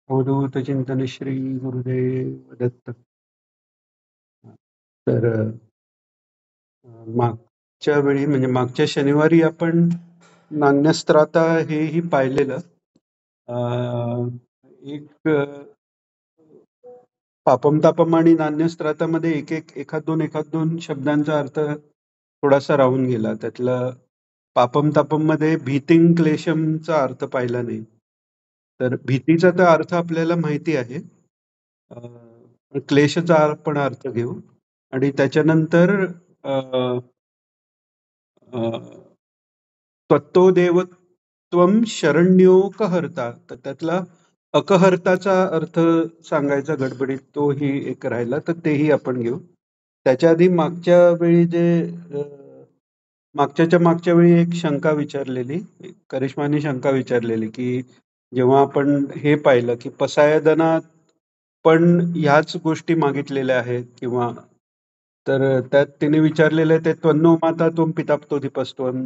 अवधूत चिंतन श्री गुरुदेव दत्त. तर मागच्या वेळी म्हणजे मागच्या शनिवारी आपण नान्यस्त्राता हेही पाहिलेलं. एक पापम तापम आणि नान्यस्त्रातामध्ये एखाद दोन शब्दांचा अर्थ थोडासा राहून गेला. त्यातलं पापम तापम मध्ये भीतिंग क्लेशमचा अर्थ पाहिला नाही. तर भीतीचा तर अर्थ आपल्याला माहिती आहे. क्लेशचा आपण अर्थ घेऊ आणि त्याच्यानंतर अ, अ, त्वत्तो देवत्वम शरण्योकहर्ता, तर त्यातला अकहर्ताचा अर्थ सांगायचा गडबडीत, तोही एक राहिला, तर तेही आपण घेऊ. त्याच्या आधी मागच्या वेळी अ, मागच्या वेळी एक शंका विचारलेली, करिश्माने शंका विचारलेली, की जेव्हा आपण हे पाहिलं की पसायदनात पण ह्याच गोष्टी मागितलेल्या आहेत किंवा तर त्यात तिने विचारलेलं आहे ते त्वन्नो माता त्वम पिता दीपस्त्वम,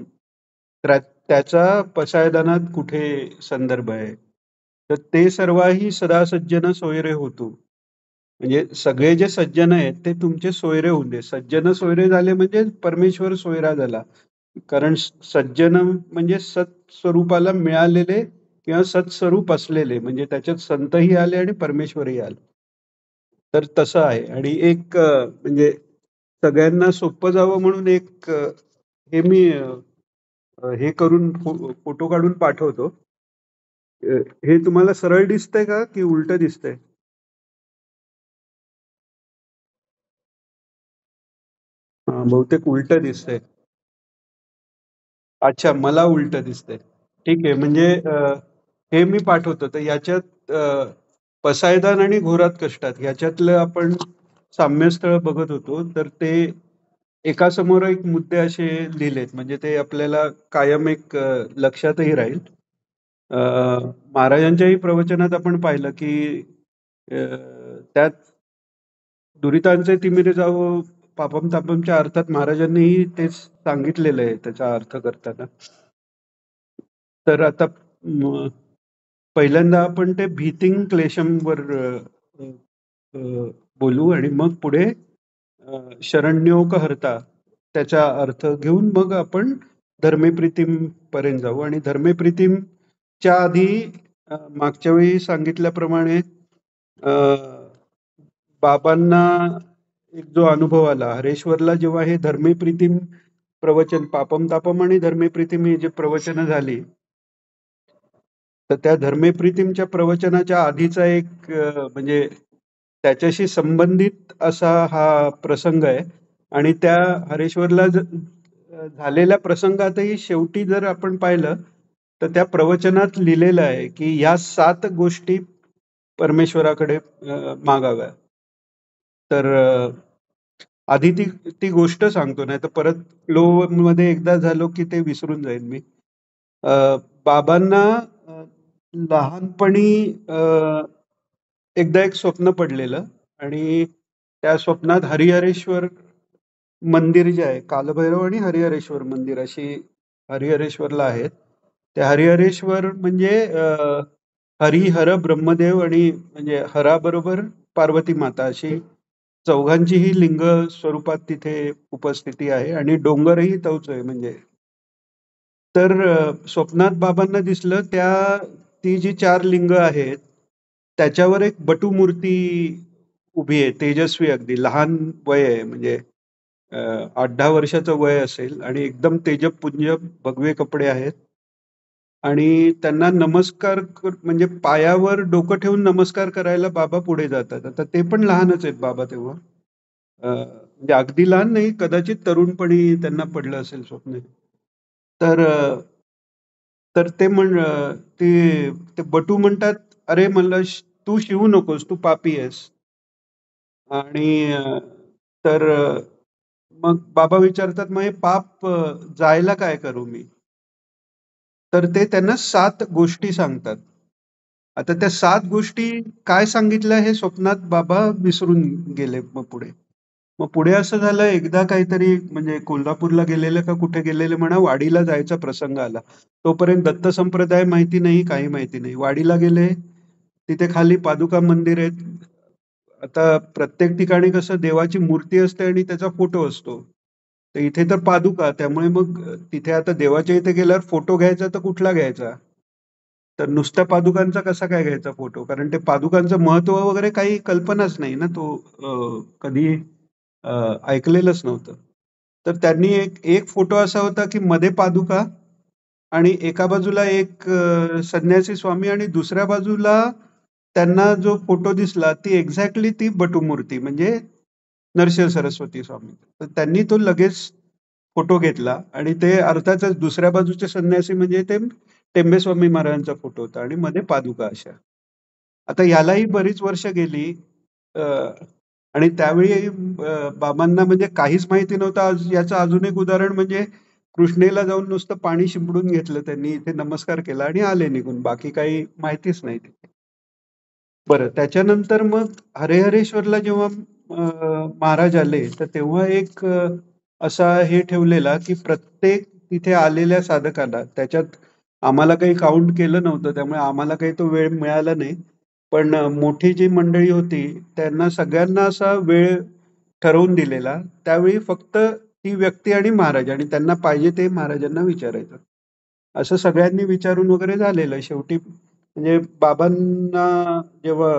त्याचा पसायदानात कुठे संदर्भ आहे. तर ते सर्वही सदा सज्जन सोयरे होतो, म्हणजे सगळे जे सज्जन आहेत ते तुमचे सोयरे होऊन दे. सज्जन सोयरे झाले म्हणजे परमेश्वर सोयरा झाला. कारण सज्जन म्हणजे सत्स्वरूपाला मिळालेले किंवा सत्स्वरूप असलेले, म्हणजे त्याच्यात संतही आले आणि परमेश्वरही आले. तर तसं आहे. आणि एक म्हणजे सगळ्यांना सोपं जावं म्हणून एक हे मी हे करून फोटो काढून पाठवतो. हे तुम्हाला सरळ दिसतंय का की उलट दिसतंय? बहुतेक उलट दिसतंय. अच्छा, मला उलट दिसतंय. ठीक आहे. म्हणजे हे मी पाठवतो. तर याच्यात पसायदान आणि घोरात कष्टात ह्याच्यातलं आपण साम्यस्थळ बघत होतो. तर ते एकासमोर एक मुद्दे असे लिहिलेत, म्हणजे ते आपल्याला कायम एक लक्षातही राहील. अ, महाराजांच्याही प्रवचनात आपण पाहिलं की त्यात दुरितांचे तिमिरे जावो पापम तापमच्या अर्थात महाराजांनीही तेच सांगितलेलं आहे त्याचा अर्थ करताना. तर आता पहिल्यांदा आपण ते भीतिंग क्लेशमवर अ, अ, बोलू आणि मग पुढे शरण्योकहर्ता त्याचा अर्थ घेऊन मग आपण धर्मेप्रीतीम पर्यंत जाऊ. आणि धर्मेप्रीतीमच्या आधी मागच्या वेळी सांगितल्याप्रमाणे अ, बाबांना एक जो अनुभव आला हरेश्वरला, जेव्हा हे धर्मेप्रीतीम प्रवचन पापम तापम आणि धर्मेप्रीतीम ही जे प्रवचनं झाली, तर त्या धर्मेप्रीतीमच्या प्रवचनाच्या आधीचा एक म्हणजे त्याच्याशी संबंधित असा हा प्रसंग आहे. आणि त्या हरेश्वरला झालेल्या प्रसंगातही शेवटी जर आपण पाहिलं तर त्या प्रवचनात लिहिलेलं आहे की ह्या 7 गोष्टी परमेश्वराकडे मागाव्या. तर आधी ती ती गोष्ट सांगतो, नाही तर परत फ्लो मध्ये एकदा झालो की ते विसरून जाईन मी. बाबांना लहानपणी एकदा एक स्वप्न पडलेलं आणि त्या स्वप्नात हरिहरेश्वर मंदिर जे आहे, कालभैरव आणि हरिहरेश्वर मंदिर अशी हरिहरेश्वरला आहेत. त्या हरिहरेश्वर म्हणजे हरिहर ब्रह्मदेव आणि म्हणजे हराबरोबर पार्वती माता अशी चौघांचीही लिंग स्वरूपात तिथे उपस्थिती आहे आणि डोंगरही तोच आहे. म्हणजे तर स्वप्नात बाबांना दिसलं ती जी 4 लिंग आहेत त्याच्यावर एक बटू मूर्ती उभी आहे, तेजस्वी, अगदी लहान वय आहे, म्हणजे 8-10 वर्षाचं वय असेल आणि एकदम तेजपुंज भगवे कपडे आहेत. आणि त्यांना म्हणजे पायावर डोकं ठेवून नमस्कार करायला बाबा पुढे जातात. आता ते पण लहानच आहेत बाबा तेव्हा. म्हणजे अगदी लहान नाही, कदाचित तरुणपणी त्यांना पडलं असेल स्वप्न. तर तर ते ते बटू म्हणतात, "अरे म्हणलं तू शिवू नकोस, तू पापी आहेस." आणि तर मग बाबा विचारतात, "मग हे पाप जायला काय करू मी?" तर ते त्यांना 7 गोष्टी सांगतात. आता त्या 7 गोष्टी काय सांगितल्या हे स्वप्नात बाबा विसरून गेले मग पुढे. मग पुढे असं झालं, एकदा काहीतरी म्हणजे कोल्हापूरला गेलेले का कुठे गेलेले म्हणा, वाडीला जायचा प्रसंग आला. तोपर्यंत दत्त संप्रदाय माहिती नाही, काही माहिती नाही. वाडीला गेले, तिथे खाली पादुका मंदिर आहेत. आता प्रत्येक ठिकाणी कसं देवाची मूर्ती असते आणि त्याचा फोटो असतो. तर इथे तर पादुका, त्यामुळे मग तिथे आता देवाच्या इथे गेल्यावर फोटो घ्यायचा तर कुठला घ्यायचा? तर नुसत्या पादुकांचा कसा काय घ्यायचा फोटो? कारण ते पादुकांचं महत्व वगैरे काही कल्पनाच नाही ना. तो कधी ऐकलेलंच नव्हतं. तर त्यांनी एक एक फोटो असा होता की मध्ये पादुका आणि एका बाजूला एक संन्यासी स्वामी आणि दुसऱ्या बाजूला त्यांना जो फोटो दिसला ती एक्झॅक्टली ती बटूमूर्ती म्हणजे नरसिंह सरस्वती स्वामी. तर त्यांनी तो लगेच फोटो घेतला आणि ते अर्थातच दुसऱ्या बाजूचे संन्यासी म्हणजे ते टेंबेस्वामी महाराजांचा फोटो होता आणि मध्ये पादुका अशा. आता यालाही बरीच वर्ष गेली. अ, आणि त्यावेळी बाबांना म्हणजे काहीच माहिती नव्हतं. याचं अजून एक उदाहरण म्हणजे कृष्णेला जाऊन नुसतं पाणी शिंपडून घेतलं त्यांनी, इथे नमस्कार केला आणि आले निघून. बाकी काही माहितीच नाही तिथे. बरं, त्याच्यानंतर मग हरेहरेश्वरला जेव्हा महाराज आले, तर तेव्हा एक असा हे ठेवलेला की प्रत्येक तिथे आलेल्या साधकाला, त्याच्यात आम्हाला काही काउंट केलं नव्हतं, त्यामुळे आम्हाला काही तो वेळ मिळाला नाही. पण मोठी जी मंडळी होती त्यांना सगळ्यांना असा वेळ ठरवून दिलेला. त्यावेळी फक्त ती व्यक्ती आणि महाराज आणि त्यांना पाहिजे ते महाराजांना विचारायचं. असं सगळ्यांनी विचारून वगैरे झालेलं. शेवटी म्हणजे बाबांना जेव्हा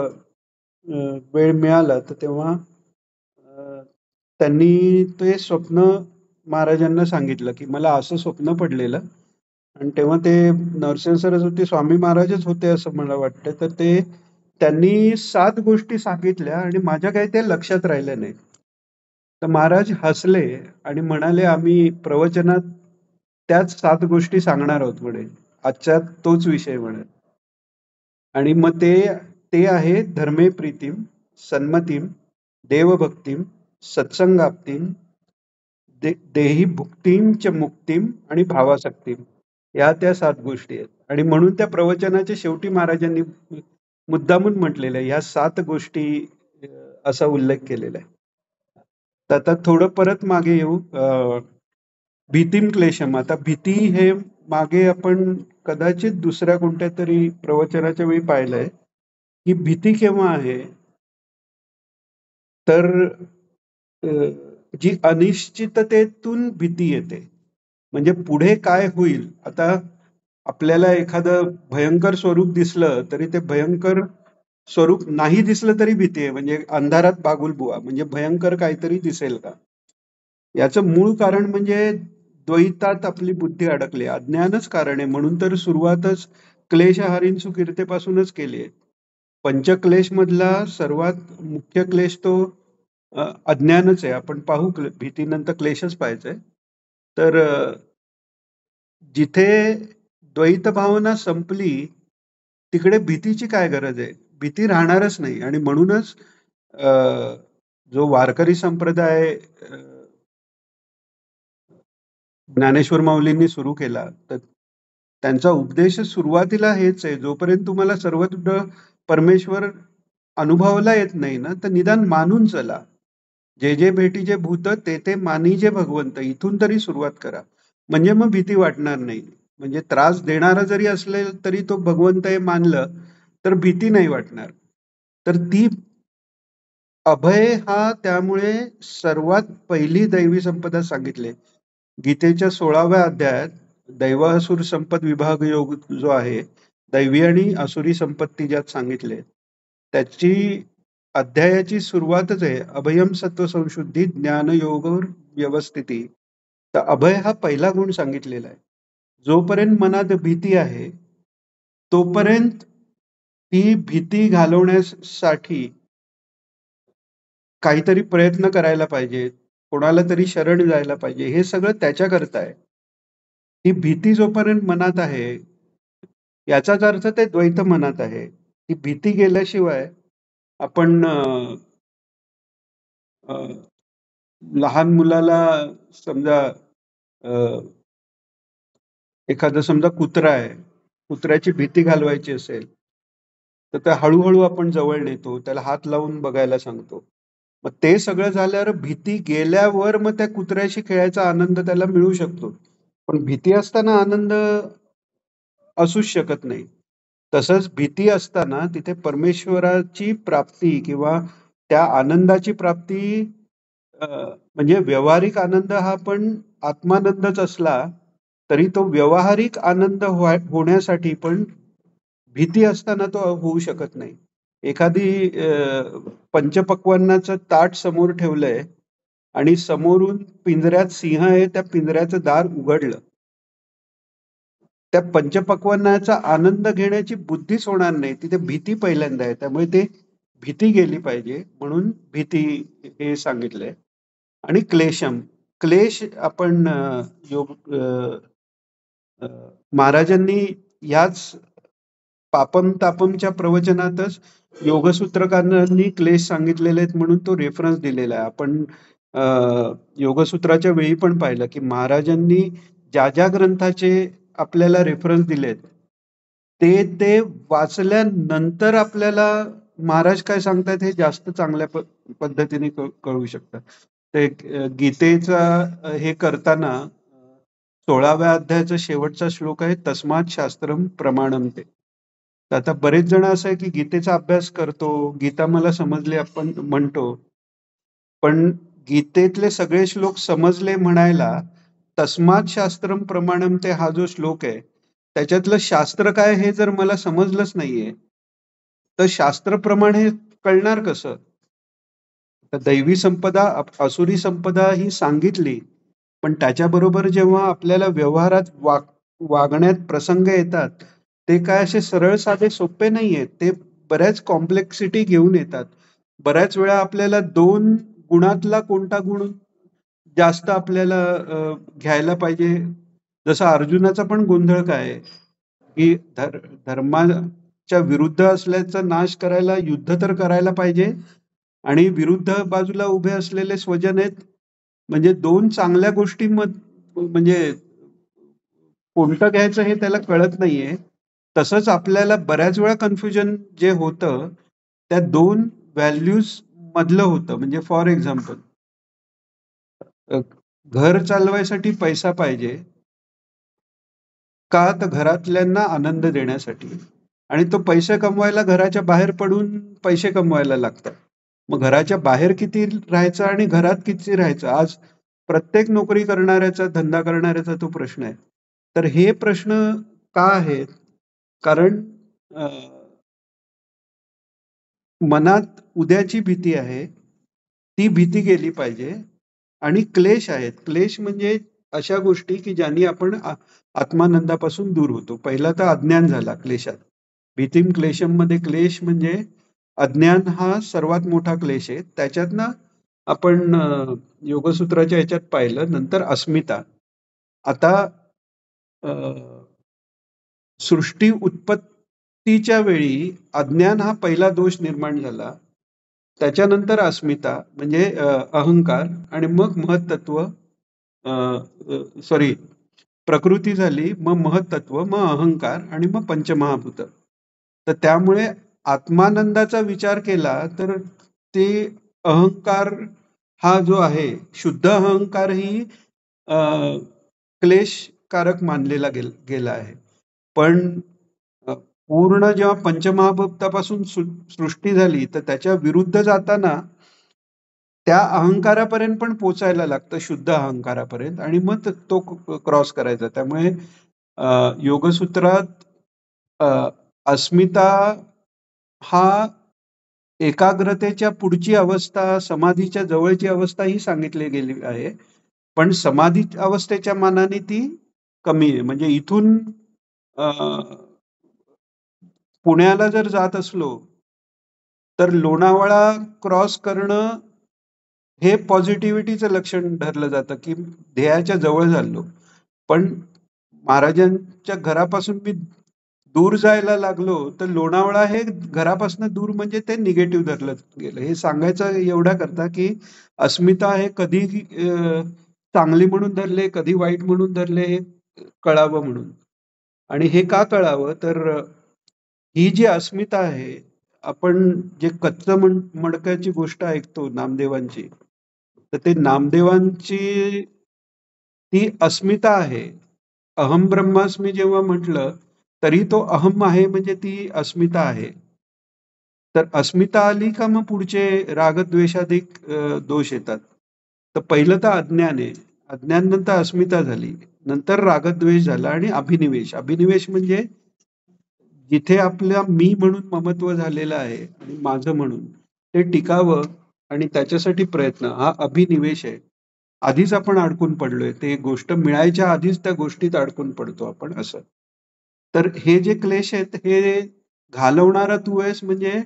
वेळ मिळाला तर तेव्हा त्यांनी ते स्वप्न महाराजांना सांगितलं की मला असं स्वप्न पडलेलं आणि तेव्हा ते नरसिंह सरस्वती स्वामी महाराजच होते असं मला वाटतं. तर ते त्यांनी 7 गोष्टी सांगितल्या आणि माझ्या काही त्या लक्षात राहिल्या नाही. तर महाराज हसले आणि म्हणाले, आम्ही प्रवचनात त्याच 7 गोष्टी सांगणार आहोत म्हणे. आजच्या तोच विषय म्हणे. आणि मग ते ते आहे धर्मे प्रीतीम, सन्मतीम, देवभक्तीम, सत्संगाप्तीम, देही भुक्तीम च मुक्तीम आणि भावासक्तीम. या त्या 7 गोष्टी आहेत. आणि म्हणून त्या प्रवचनाच्या शेवटी महाराजांनी मुद्दामून म्हटलेलं आहे, ह्या 7 गोष्टी असा उल्लेख केलेला आहे. तर आता थोडं परत मागे येऊ. भीतीम क्लेशम. आता भीती हे मागे आपण कदाचित दुसऱ्या कोणत्या तरी प्रवचनाच्या वेळी पाहिलंय की भीती केव्हा आहे, तर जी अनिश्चिततेतून भीती येते. म्हणजे पुढे काय होईल. आता आपल्याला एखादं भयंकर स्वरूप दिसलं तरी ते भयंकर स्वरूप नाही दिसलं तरी भीती आहे. म्हणजे अंधारात बागुलबुवा म्हणजे भयंकर काहीतरी दिसेल का. याचं मूळ कारण म्हणजे द्वैतात आपली बुद्धी अडकली. अज्ञानच कारण आहे. म्हणून तर सुरुवातच क्लेशहारीं सुकीर्तेपासूनच केली आहे. पंचक्लेश मधला सर्वात मुख्य क्लेश तो अज्ञानच आहे. आपण पाहू भीतीनंतर क्लेशच पाहायचंय. तर जिथे द्वैत भावना संपली तिकडे भीतीची काय गरज आहे. भीती राहणारच नाही. आणि म्हणूनच जो वारकरी संप्रदाय ज्ञानेश्वर माऊलींनी सुरू केला, तर त्यांचा उद्देश सुरुवातीला हेच आहे, जोपर्यंत तुम्हाला सर्वत्र परमेश्वर अनुभवायला येत नाही ना, तर निदान मानून चला. जे जे भेटीचे भूत ते ते मानी जे भगवंत, इथून तरी सुरुवात करा. म्हणजे मग भीती वाटणार नाही. म्हणजे त्रास देणारा जरी असले तरी तो भगवंत हे मानलं तर भीती नाही वाटणार. तर ती अभय हा त्यामुळे सर्वात पहिली दैवी संपदा सांगितली. गीतेच्या 16व्या अध्यायात दैवासुर संपद विभाग योग जो आहे, दैवी आणि असुरी संपत्ती ज्यात सांगितले, त्याची अध्यायाची सुरुवातच आहे अभयम सत्व संशुद्धी ज्ञान योग व्यवस्थिती. तर अभय हा पहिला गुण सांगितलेला आहे. जोपर्यंत मनात भीती आहे तोपर्यंत ती भीती घालवण्यासाठी काहीतरी प्रयत्न करायला पाहिजे, कोणाला तरी शरण जायला पाहिजे. हे सगळं त्याच्याकरता आहे. ती भीती जोपर्यंत मनात आहे, याचाच अर्थ ते द्वैत मनात आहे. ती भीती गेल्याशिवाय आपण लहान मुलाला समजा एखादं समजा कुत्रा आहे, कुत्र्याची भीती घालवायची असेल तर त्या हळूहळू आपण जवळ नेतो, त्याला हात लावून बघायला सांगतो. मग ते सगळं झाल्यावर भीती गेल्यावर मग त्या कुत्र्याशी खेळायचा आनंद त्याला मिळू शकतो. पण भीती असताना आनंद असूच शकत नाही. तसंच भीती असताना तिथे परमेश्वराची प्राप्ती किंवा त्या आनंदाची प्राप्ती म्हणजे व्यावहारिक आनंद हा पण आत्मानंदच असला तरी तो व्यावहारिक आनंद होण्यासाठी पण भीती असताना तो होऊ शकत नाही. एखादी पंचपक्वान्नाचं ताट समोर ठेवलंय आणि समोरून पिंजऱ्यात सिंह आहे, त्या पिंजऱ्याचं दार उघडलं. त्या पंचपक्वान्नाचा आनंद घेण्याची बुद्धीच होणार नाही. तिथे भीती पहिल्यांदा आहे. त्यामुळे ते भीती गेली पाहिजे म्हणून भीती हे सांगितलंय. आणि क्लेशम. क्लेश आपण योग अ, महाराजांनी ह्याच पापम तापमच्या प्रवचनातच योगसूत्रकारांनी क्लेश सांगितलेले आहेत म्हणून तो रेफरन्स दिलेला आहे. आपण अ, योगसूत्राच्या वेळी पण पाहिलं की महाराजांनी ज्या ज्या ग्रंथाचे आपल्याला रेफरन्स दिलेत ते ते वाचल्यानंतर आपल्याला महाराज काय सांगतात हे जास्त चांगल्या पद्धतीने कळू शकतं. ते गीतेचा हे करताना 16व्या अध्यायाचा शेवटचा श्लोक आहे तस्मात् शास्त्रम प्रमाणम ते. तर आता बरेच जण असं आहे की गीतेचा अभ्यास करतो, गीता मला समजली आपण म्हणतो, पण गीतेतले सगळे श्लोक समजले म्हणायला तस्मात् शास्त्रम प्रमाणम ते हा जो श्लोक आहे त्याच्यातलं शास्त्र काय हे जर मला समजलंच नाहीये तर शास्त्र प्रमाण हे कळणार कसं? तर दैवी संपदा असुरी संपदा ही सांगितली, पण त्याच्याबरोबर जेव्हा आपल्याला व्यवहारात वागण्यात प्रसंग येतात ते काय असे सरळ साधे सोपे नाहीयेत. ते बऱ्याच कॉम्प्लेक्सिटी घेऊन येतात. बऱ्याच वेळा आपल्याला दोन गुणातला कोणता गुण जास्त आपल्याला घ्यायला पाहिजे. जसं अर्जुनाचा पण गोंधळ काय आहे की धर्माच्या विरुद्ध असल्याचा नाश करायला युद्ध तर करायला पाहिजे आणि विरुद्ध बाजूला उभे असलेले स्वजन आहेत म्हणजे दोन चांगल्या गोष्टी म्हणजे कोणतं घ्यायचं हे त्याला कळत नाहीये. तसंच आपल्याला बऱ्याच वेळा कन्फ्युजन जे होतं त्या दोन व्हॅल्यूज मधलं होतं. म्हणजे फॉर एक्झाम्पल घर चालवायसाठी पैसा पाहिजे का तर घरातल्यांना आनंद देण्यासाठी आणि तो पैसे कमवायला घराच्या बाहेर पडून पैसे कमवायला लागतात. मग घराच्या बाहेर किती राहायचं आणि घरात किती राहायचं आज प्रत्येक नोकरी करणाऱ्याचा धंदा करणाऱ्याचा तो प्रश्न आहे. तर हे प्रश्न का आहेत? कारण मनात उद्याची भीती आहे. ती भीती गेली पाहिजे आणि क्लेश आहेत. क्लेश म्हणजे अशा गोष्टी की ज्यांनी आपण आत्मानंदापासून दूर होतो. पहिला तर अज्ञान झाला क्लेशात. भीतीम क्लेशम मध्ये क्लेश म्हणजे अज्ञान हा सर्वात मोठा क्लेश आहे. त्याच्यातनं आपण योगसूत्राच्या ह्याच्यात पाहिलं. नंतर अस्मिता. आता सृष्टी उत्पत्तीच्या वेळी अज्ञान हा पहिला दोष निर्माण झाला. त्याच्यानंतर अस्मिता म्हणजे अहंकार आणि मग महत्तत्व सॉरी प्रकृती झाली, मग महत्तत्व, मग अहंकार आणि मग पंचमहाभूत. तर त्यामुळे आत्मानंदाचा विचार केला तर ते अहंकार हा जो आहे शुद्ध अहंकार ही क्लेशकारक मानलेला गेला आहे. पण पूर्ण जेव्हा पंचमहाभूतापासून सृष्टी झाली तर त्याच्या विरुद्ध जाताना त्या अहंकारापर्यंत पण पोचायला लागतं शुद्ध अहंकारापर्यंत आणि मग तो क्रॉस करायचा. त्यामुळे योगसूत्रात अस्मिता हा एकाग्रतेच्या पुढची अवस्था समाधीच्या जवळची अवस्था ही सांगितली गेली आहे. पण समाधी अवस्थेच्या मानाने ती कमी आहे. म्हणजे इथून पुण्याला जर जात असलो तर लोणावळा क्रॉस करणं हे पॉझिटिव्हिटीचं लक्षण धरलं जातं की ध्येयाच्या जवळ झालो. पण महाराजांच्या घरापासून मी दूर जायला लागलो तर लोणावळा हे घरापासून दूर म्हणजे ते निगेटिव्ह धरलं गेलं. हे सांगायचं एवढा करता की अस्मिता हे कधी चांगली म्हणून धरले कधी वाईट म्हणून धरले हे कळावं म्हणून. आणि हे का कळावं तर ही जी अस्मिता आहे आपण जे कच्च मडक्याची गोष्ट ऐकतो नामदेवांची तर ते नामदेवांची ती अस्मिता आहे. अहम ब्रह्मास्मी जेव्हा म्हटलं तरी तो अहम आहे म्हणजे ती अस्मिता आहे. तर अस्मिता आली का मग पुढचे रागद्वेषाधिक दोष येतात. तर पहिलं तर अज्ञान आहे. अज्ञाननंतर अस्मिता झाली. नंतर रागद्वेष झाला आणि अभिनिवेश. अभिनिवेश म्हणजे जिथे आपल्या मी म्हणून ममत्व झालेलं आहे आणि माझं म्हणून ते टिकावं आणि त्याच्यासाठी प्रयत्न हा अभिनिवेश आहे. आधीच आपण अडकून पडलोय. ते गोष्ट मिळायच्या आधीच त्या गोष्टीत अडकून पडतो आपण असं. तर हे जे क्लेश आहेत हे घालवणारा तू आहेस म्हणजे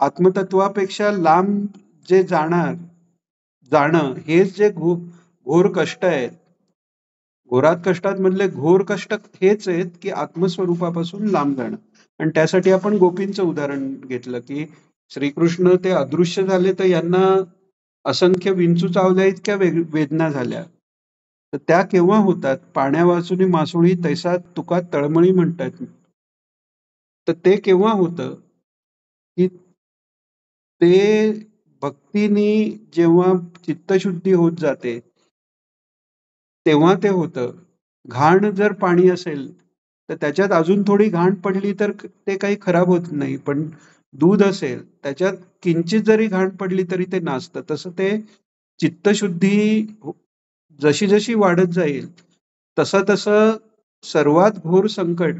आत्मतत्वापेक्षा लांब जे जाणं हेच जे घोर कष्ट आहेत. घोरात कष्टात मधले घोर कष्ट हेच आहेत की आत्मस्वरूपापासून लांब जाणं. आणि त्यासाठी आपण गोपींचं उदाहरण घेतलं की श्रीकृष्ण ते अदृश्य झाले तर यांना असंख्य विंचू चावल्या इतक्या वेदना झाल्या. तर त्या केव्हा होतात? पाण्या वाचुनी मासोळी तैसा तुका तळमळी म्हणतात. तर ते केव्हा होतं की ते भक्तीनी जेव्हा चित्तशुद्धी होत जाते तेव्हा ते होतं. घाण जर पाणी असेल तर त्याच्यात अजून थोडी घाण पडली तर ते काही खराब होत नाही. पण दूध असेल त्याच्यात किंचित जरी घाण पडली तरी ते नासतं. तसं ते चित्तशुद्धी जशी जशी वाढत जाईल तसं तसं सर्वात घोर संकट,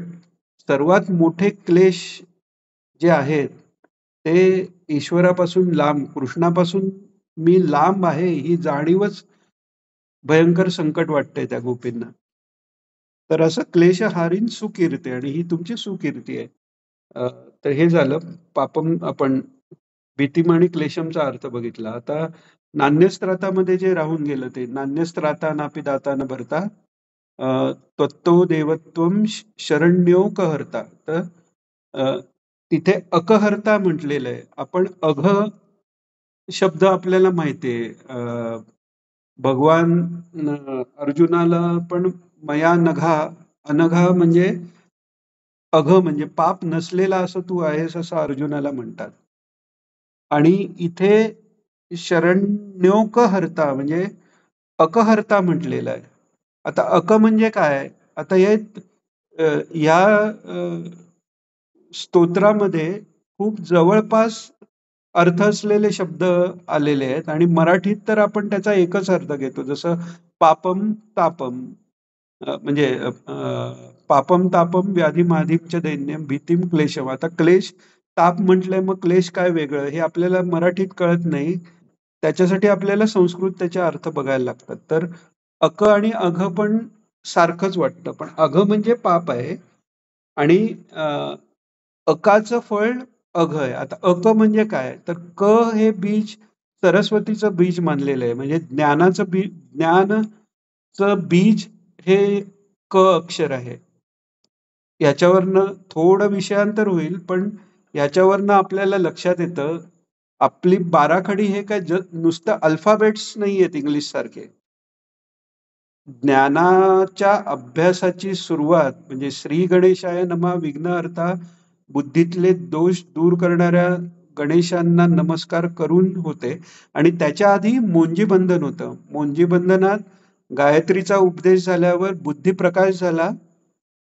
सर्वात मोठे क्लेश जे आहेत ते ईश्वरापासून लांब, कृष्णापासून मी लांब आहे ही जाणीवच भयंकर संकट वाटतंय त्या गोपींना. तर असं क्लेश हारीन सुकीर्ती आणि ही तुमची सुकीर्ती आहे. अ, तर हे झालं पापम आपण भीतिम आणि क्लेशमचा अर्थ बघितला. आता नान्यस्त्रातामध्ये जे राहून गेलं ते नान्यस्त्राता नापि दाता न भरता त्वत्तो देवत्वम शरण्योकहर्ता. तर अ, तिथे अकहर्ता म्हटलेलं आहे. आपण अघ शब्द आपल्याला माहितीये. भगवान अर्जुनाला पण मया नघा, अनघा म्हणजे अघ म्हणजे पाप नसलेला असं तू आहेस असं अर्जुनाला म्हणतात. आणि इथे शरण्योकहर्ता म्हणजे अकहर्ता म्हटलेलं आहे. आता अक म्हणजे काय? आता या स्तोत्रामध्ये खूप जवळपास अर्थ असलेले शब्द आलेले आहेत आणि मराठीत तर आपण त्याचा एकच अर्थ घेतो. जसं पापम तापम म्हणजे पापम तापम व्याधी माधीमच्या दैन्यम भीतीम क्लेशम. आता क्लेश ताप म्हटलंय मग क्लेश काय वेगळं हे आपल्याला मराठीत कळत नाही. त्याच्यासाठी आपल्याला संस्कृत त्याचे अर्थ बघायला लागतात. तर अक आणि अघ पण सारखंच वाटतं. पण अघ म्हणजे पाप आहे आणि अकाचं फळ अघ आहे. आता अक म्हणजे काय? तर क हे बीज सरस्वतीचं बीज मानलेलं आहे. म्हणजे ज्ञानाचं बीज हे क अक्षर आहे. याच्यावरनं थोडं विषयांतर होईल, पण याच्यावरनं आपल्याला लक्षात येतं, आपली बाराखडी हे काय नुसतं अल्फाबेट्स नाहीयेत इंग्लिश सारखे. ज्ञानाच्या अभ्यासाची सुरुवात म्हणजे श्री गणेशाय नमः विघ्नहर्ता बुद्धीतले दोष दूर करणाऱ्या गणेशांना नमस्कार करून होते आणि त्याच्या आधी मोंजी बंधन होतं. मोंजी बंधनात गायत्रीचा उपदेश झाल्यावर बुद्धी प्रकाश झाला.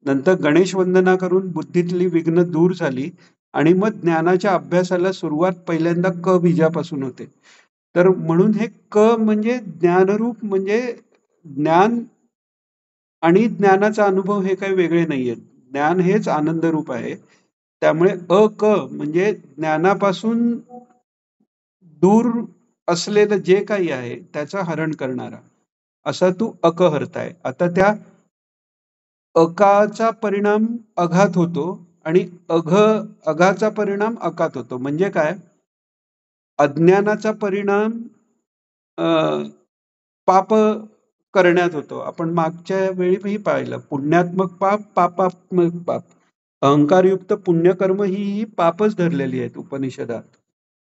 नंतर गणेश वंदना करून बुद्धीतली विघ्न दूर झाली आणि मग ज्ञानाच्या अभ्यासाला सुरुवात पहिल्यांदा क बीजापासून होते. तर म्हणून हे क म्हणजे ज्ञानरूप म्हणजे ज्ञान आणि ज्ञानाचा अनुभव हे काही वेगळे नाहीयेत. ज्ञान हेच आनंद रूप आहे. त्यामुळे अक म्हणजे ज्ञानापासून दूर असलेलं जे काही आहे त्याचं हरण करणारा असा तू अकहर्ता. आता त्या अकाचा परिणाम अघात होतो आणि अघाचा परिणाम अकात होतो. म्हणजे काय? अज्ञानाचा परिणाम अ, पाप करण्यात होतो. आपण मागच्या वेळीही पाहिलं पुण्यात्मक पाप, पापात्मक पाप. अहंकारयुक्त पुण्यकर्म ही पापच धरलेली आहेत उपनिषदात.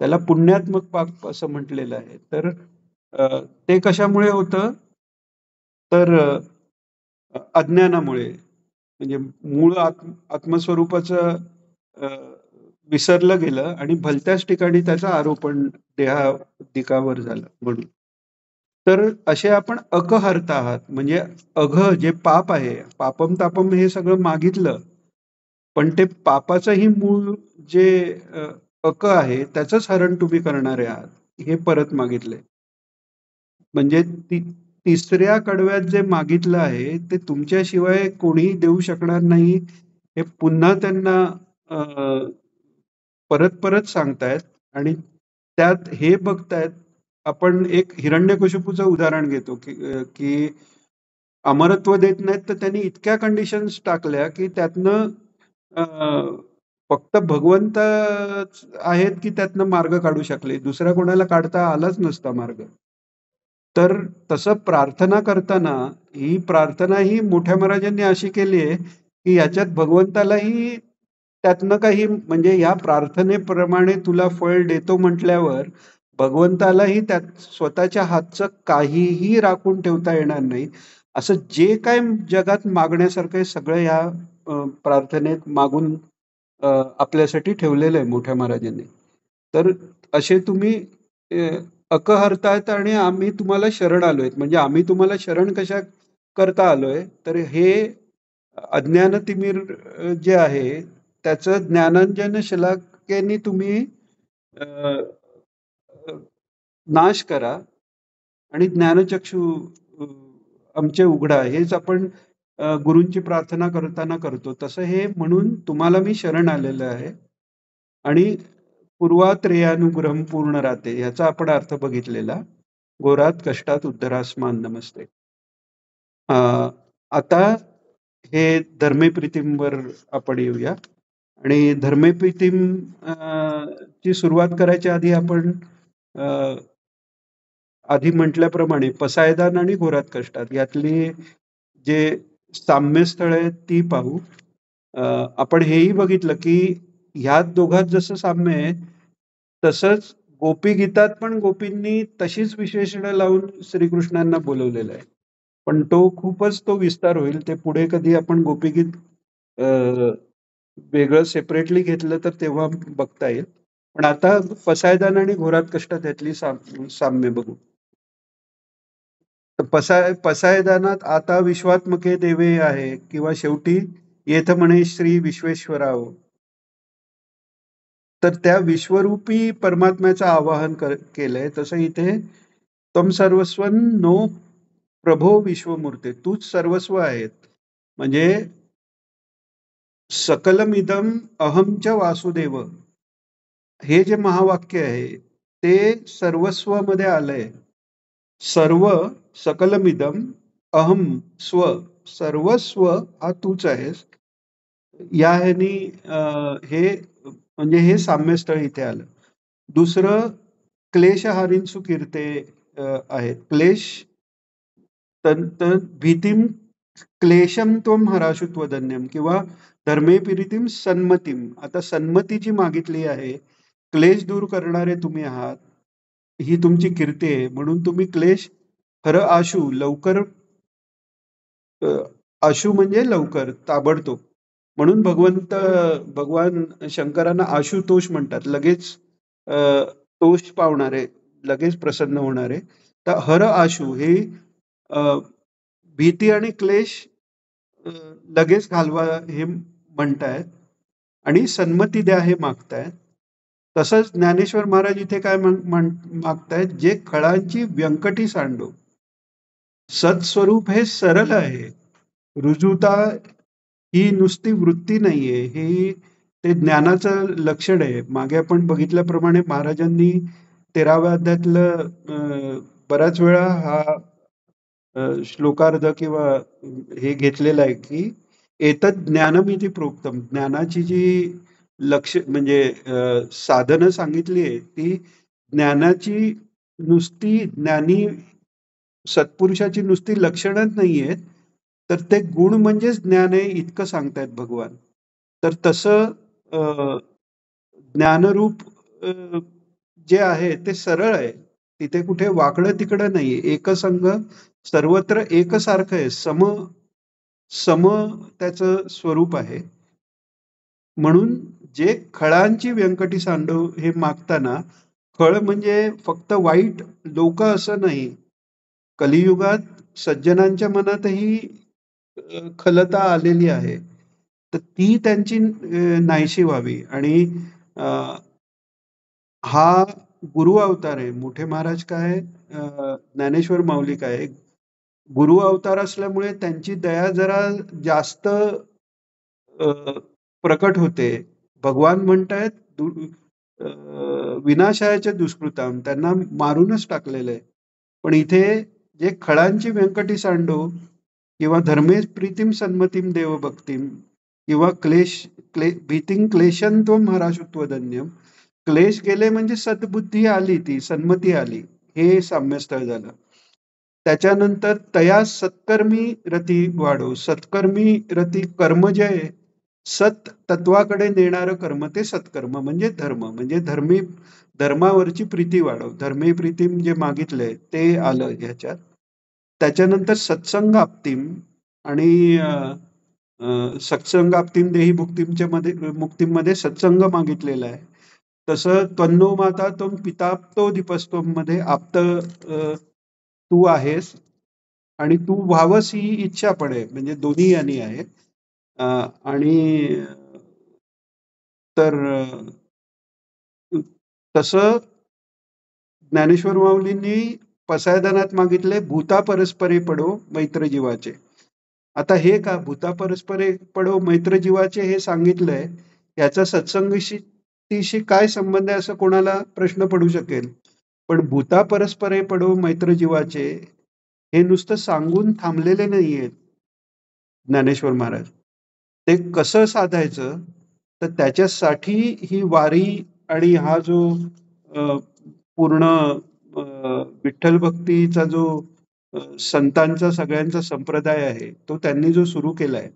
त्याला पुण्यात्मक पाप असं म्हटलेलं आहे. तर ते कशामुळे होतं? तर अज्ञानामुळे. म्हणजे मूळ आत्मस्वरूपाचं अ, विसरलं गेलं आणि भलत्याच ठिकाणी त्याचं आरोपण देहादिकावर झालं म्हणून. तर असे आपण अकहर्ता आहात म्हणजे अघ जे पाप आहे, पापम तापम हे सगळं मागितलं पण ते पापाचंही मूळ जे अक आहे त्याचंच हरण तुम्ही करणारे आहात हे परत मागितले. म्हणजे तिसऱ्या कडव्यात जे मागितलं आहे ते तुमच्याशिवाय कोणीही देऊ शकणार नाही हे पुन्हा त्यांना अ, परत परत सांगतायत. आणि त्यात हे बघतायत. आपण एक हिरण्यकशिपूचं उदाहरण घेतो की अमरत्व देत नाहीत तर त्यांनी इतक्या कंडिशन्स टाकल्या की त्यातनं फक्त भगवंत आहेत की त्यातनं मार्ग काढू शकले, दुसऱ्या कोणाला काढता आलाच नसता मार्ग. तर तसं प्रार्थना करताना ही प्रार्थना ही मोठ्या महाराजांनी अशी केली आहे की ह्याच्यात भगवंतालाही त्यातनं काही म्हणजे ह्या प्रार्थनेप्रमाणे तुला फळ देतो म्हटल्यावर भगवंतालाही त्यात स्वतःच्या हातचं काहीही राखून ठेवता येणार नाही. असं जे काय जगात मागण्यासारखं आहे सगळं ह्या प्रार्थनेत मागून आपल्यासाठी ठेवलेलं आहे मोठ्या महाराजांनी. तर असे तुम्ही अक हरतायत आणि आम्ही तुम्हाला शरण आलोय. म्हणजे आम्ही तुम्हाला शरण कशा करता आलोय तर हे अज्ञानतिमिर जे आहे त्याचं ज्ञानांजन शलाकेने तुम्ही अ, अ, नाश करा आणि ज्ञानचक्षु अ, आमचे उघडा. हेच आपण गुरूंची प्रार्थना करताना करतो. तसं हे म्हणून तुम्हाला मी शरण आलेलं आहे. आणि पूर्वात्रेयानुग्रहम पूर्ण राहते ह्याचा आपण अर्थ बघितलेला. घोरात कष्टात उद्धरासमान नमस्ते. आता हे धर्मेप्रीतीमवर आपण येऊया. आणि धर्मेप्रीतीम ची सुरुवात करायच्या आधी आपण आधी म्हटल्याप्रमाणे पसायदान आणि घोरात कष्टात यातली जे साम्यस्थळ आहेत ती पाहू. आपण हेही बघितलं की ह्यात दोघात जसं साम्य आहे तसंच गोपी गीतात पण गोपींनी तशीच विशेषणं लावून श्रीकृष्णांना बोलवलेलं आहे. पण खूपच तो विस्तार होईल. ते पुढे कधी आपण गोपीगीत वेगळं सेपरेटली घेतलं तर तेव्हा बघता येईल. पण आता पसायदान आणि घोरात कष्टात यातली साम्य बघू. तर पसायदानात आता विश्वात्मके देवे आहे किंवा शेवटी येथ म्हणे श्री विश्वेश्वराव. तर त्या विश्वरूपी परमात्म्याचं आवाहन केलंय. तसं इथे तम सर्वस्वन नो प्रभो विश्वमूर्ते, तूच सर्वस्व आहेत. म्हणजे सकलमिदम अहमच वासुदेव हे जे महावाक्य आहे ते सर्वस्वामध्ये आलंय. सर्व सकलमिदम अहम स्व, सर्वस्व हा तूच आहेस. या ह्यानी हे म्हणजे हे साम्यस्थळ इथे आलं. दुसरं क्लेशहारीन सुकीर्ते आहेत. क्लेश तर भीतीम क्लेशम त्वम हराशुत्वधन्यम किंवा धर्मे पिरितीम सन्मतीम. आता सन्मतीची मागितली आहे. क्लेश दूर करणारे तुम्ही आहात ही तुमची कीर्ती आहे म्हणून तुम्ही क्लेश हर आशु लवकर अ, आशु म्हणजे लवकर ताबडतोब. म्हणून भगवान शंकरांना आशुतोष म्हणतात. लगेच अ, तोष पावणारे, लगेच प्रसन्न होणारे. तर हर आशु हे अ, भीती आणि क्लेश अ, लगेच घालवा हे म्हणतायत आणि सन्मती द्या हे मागतायत. तसंच ज्ञानेश्वर महाराज इथे काय मागतायत, जे खळांची व्यंकटी सांडो. सत्स्वरूप हे सरळ आहे. रुजुता ही नुसती वृत्ती नाहीये, ही ते ज्ञानाचं लक्षण आहे. मागे आपण बघितल्याप्रमाणे महाराजांनी 13व्या अध्यायातलं बऱ्याच वेळा हा श्लोकार्ध किंवा हे घेतलेलं आहे की एतत् ज्ञानमिति प्रोक्तम. ज्ञानाची जी लक्ष म्हणजे साधनं सांगितली आहे ती ज्ञानाची नुसती ज्ञानी सत्पुरुषाची नुसती लक्षणच नाहीयेत, तर ते गुण म्हणजेच ज्ञान आहे इतकं सांगतायत भगवान. तर तसं ज्ञानरूप जे आहे ते सरळ आहे. तिथे कुठे वाकडं तिकडं नाहीये. एकसंग सर्वत्र एकसारखं आहे. सम सम त्याचं स्वरूप आहे. म्हणून जे खळांची व्यंकटी सांडव हे मागताना, खळ म्हणजे फक्त वाईट लोक असं नाही. कलियुगात सज्जनांच्या मनातही खलता आलेली आहे. तर ती त्यांची नाहीशी व्हावी. आणि हा गुरु अवतार आहे. मोठे महाराज काय, ज्ञानेश्वर माऊली काय, गुरु अवतार असल्यामुळे त्यांची दया जरा जास्त प्रकट होते. भगवान म्हणतायत विनाशाच्या दुष्कृताम, त्यांना मारूनच टाकलेलं आहे. पण इथे जे खळांची व्यंकटी सांडो किंवा धर्मेश प्रीतीम सन्मतीम देवभक्तीम किंवा भीतिंग क्लेशंत्वम हराशुत्वधन्यम, क्लेश गेले म्हणजे सद्बुद्धी आली, ती सन्मती आली, हे साम्यस्थळ झालं. त्याच्यानंतर तया सत्कर्मी रती वाढो. सत्कर्मी रती कर्म जे आहे, सत तत्वाकडे नेणारं कर्म ते सत्कर्म म्हणजे धर्म, म्हणजे धर्मावरची प्रीती वाढव. धर्मे प्रीतीम जे मागितलंय ते आलं ह्याच्यात. त्याच्यानंतर सत्संग आपतीम आणि सत्संगाप्तीम देही मुक्तीमच्या मध्ये मुक्तीमध्ये सत्संग मागितलेला आहे. तसं त्वन्नो माता त्वम पिताप्तो दीपस्तोम मध्ये आप्त तू आहेस आणि तू व्हावस ही इच्छा पण आहे, म्हणजे दोन्ही यांनी आहे. आणि तर तसं ज्ञानेश्वर माऊलींनी पसायदानात मागितले भूता परस्परे पडो मैत्र जीवाचे. आता हे का भूता परस्परे पडो मैत्र जीवाचे हे सांगितलंय, याचा सत्संगीशी काय संबंध आहे असं कोणाला प्रश्न पडू शकेल. पण भूता परस्परे पडो मैत्र जीवाचे हे नुसतं सांगून थांबलेले नाहीयेत ज्ञानेश्वर महाराज. ते कसं साधायचं, तर त्याच्यासाठी ही वारी आणि हा जो पूर्ण विठ्ठल भक्तीचा जो संतांचा सगळ्यांचा संप्रदाय आहे, तो त्यांनी जो सुरू केलाय,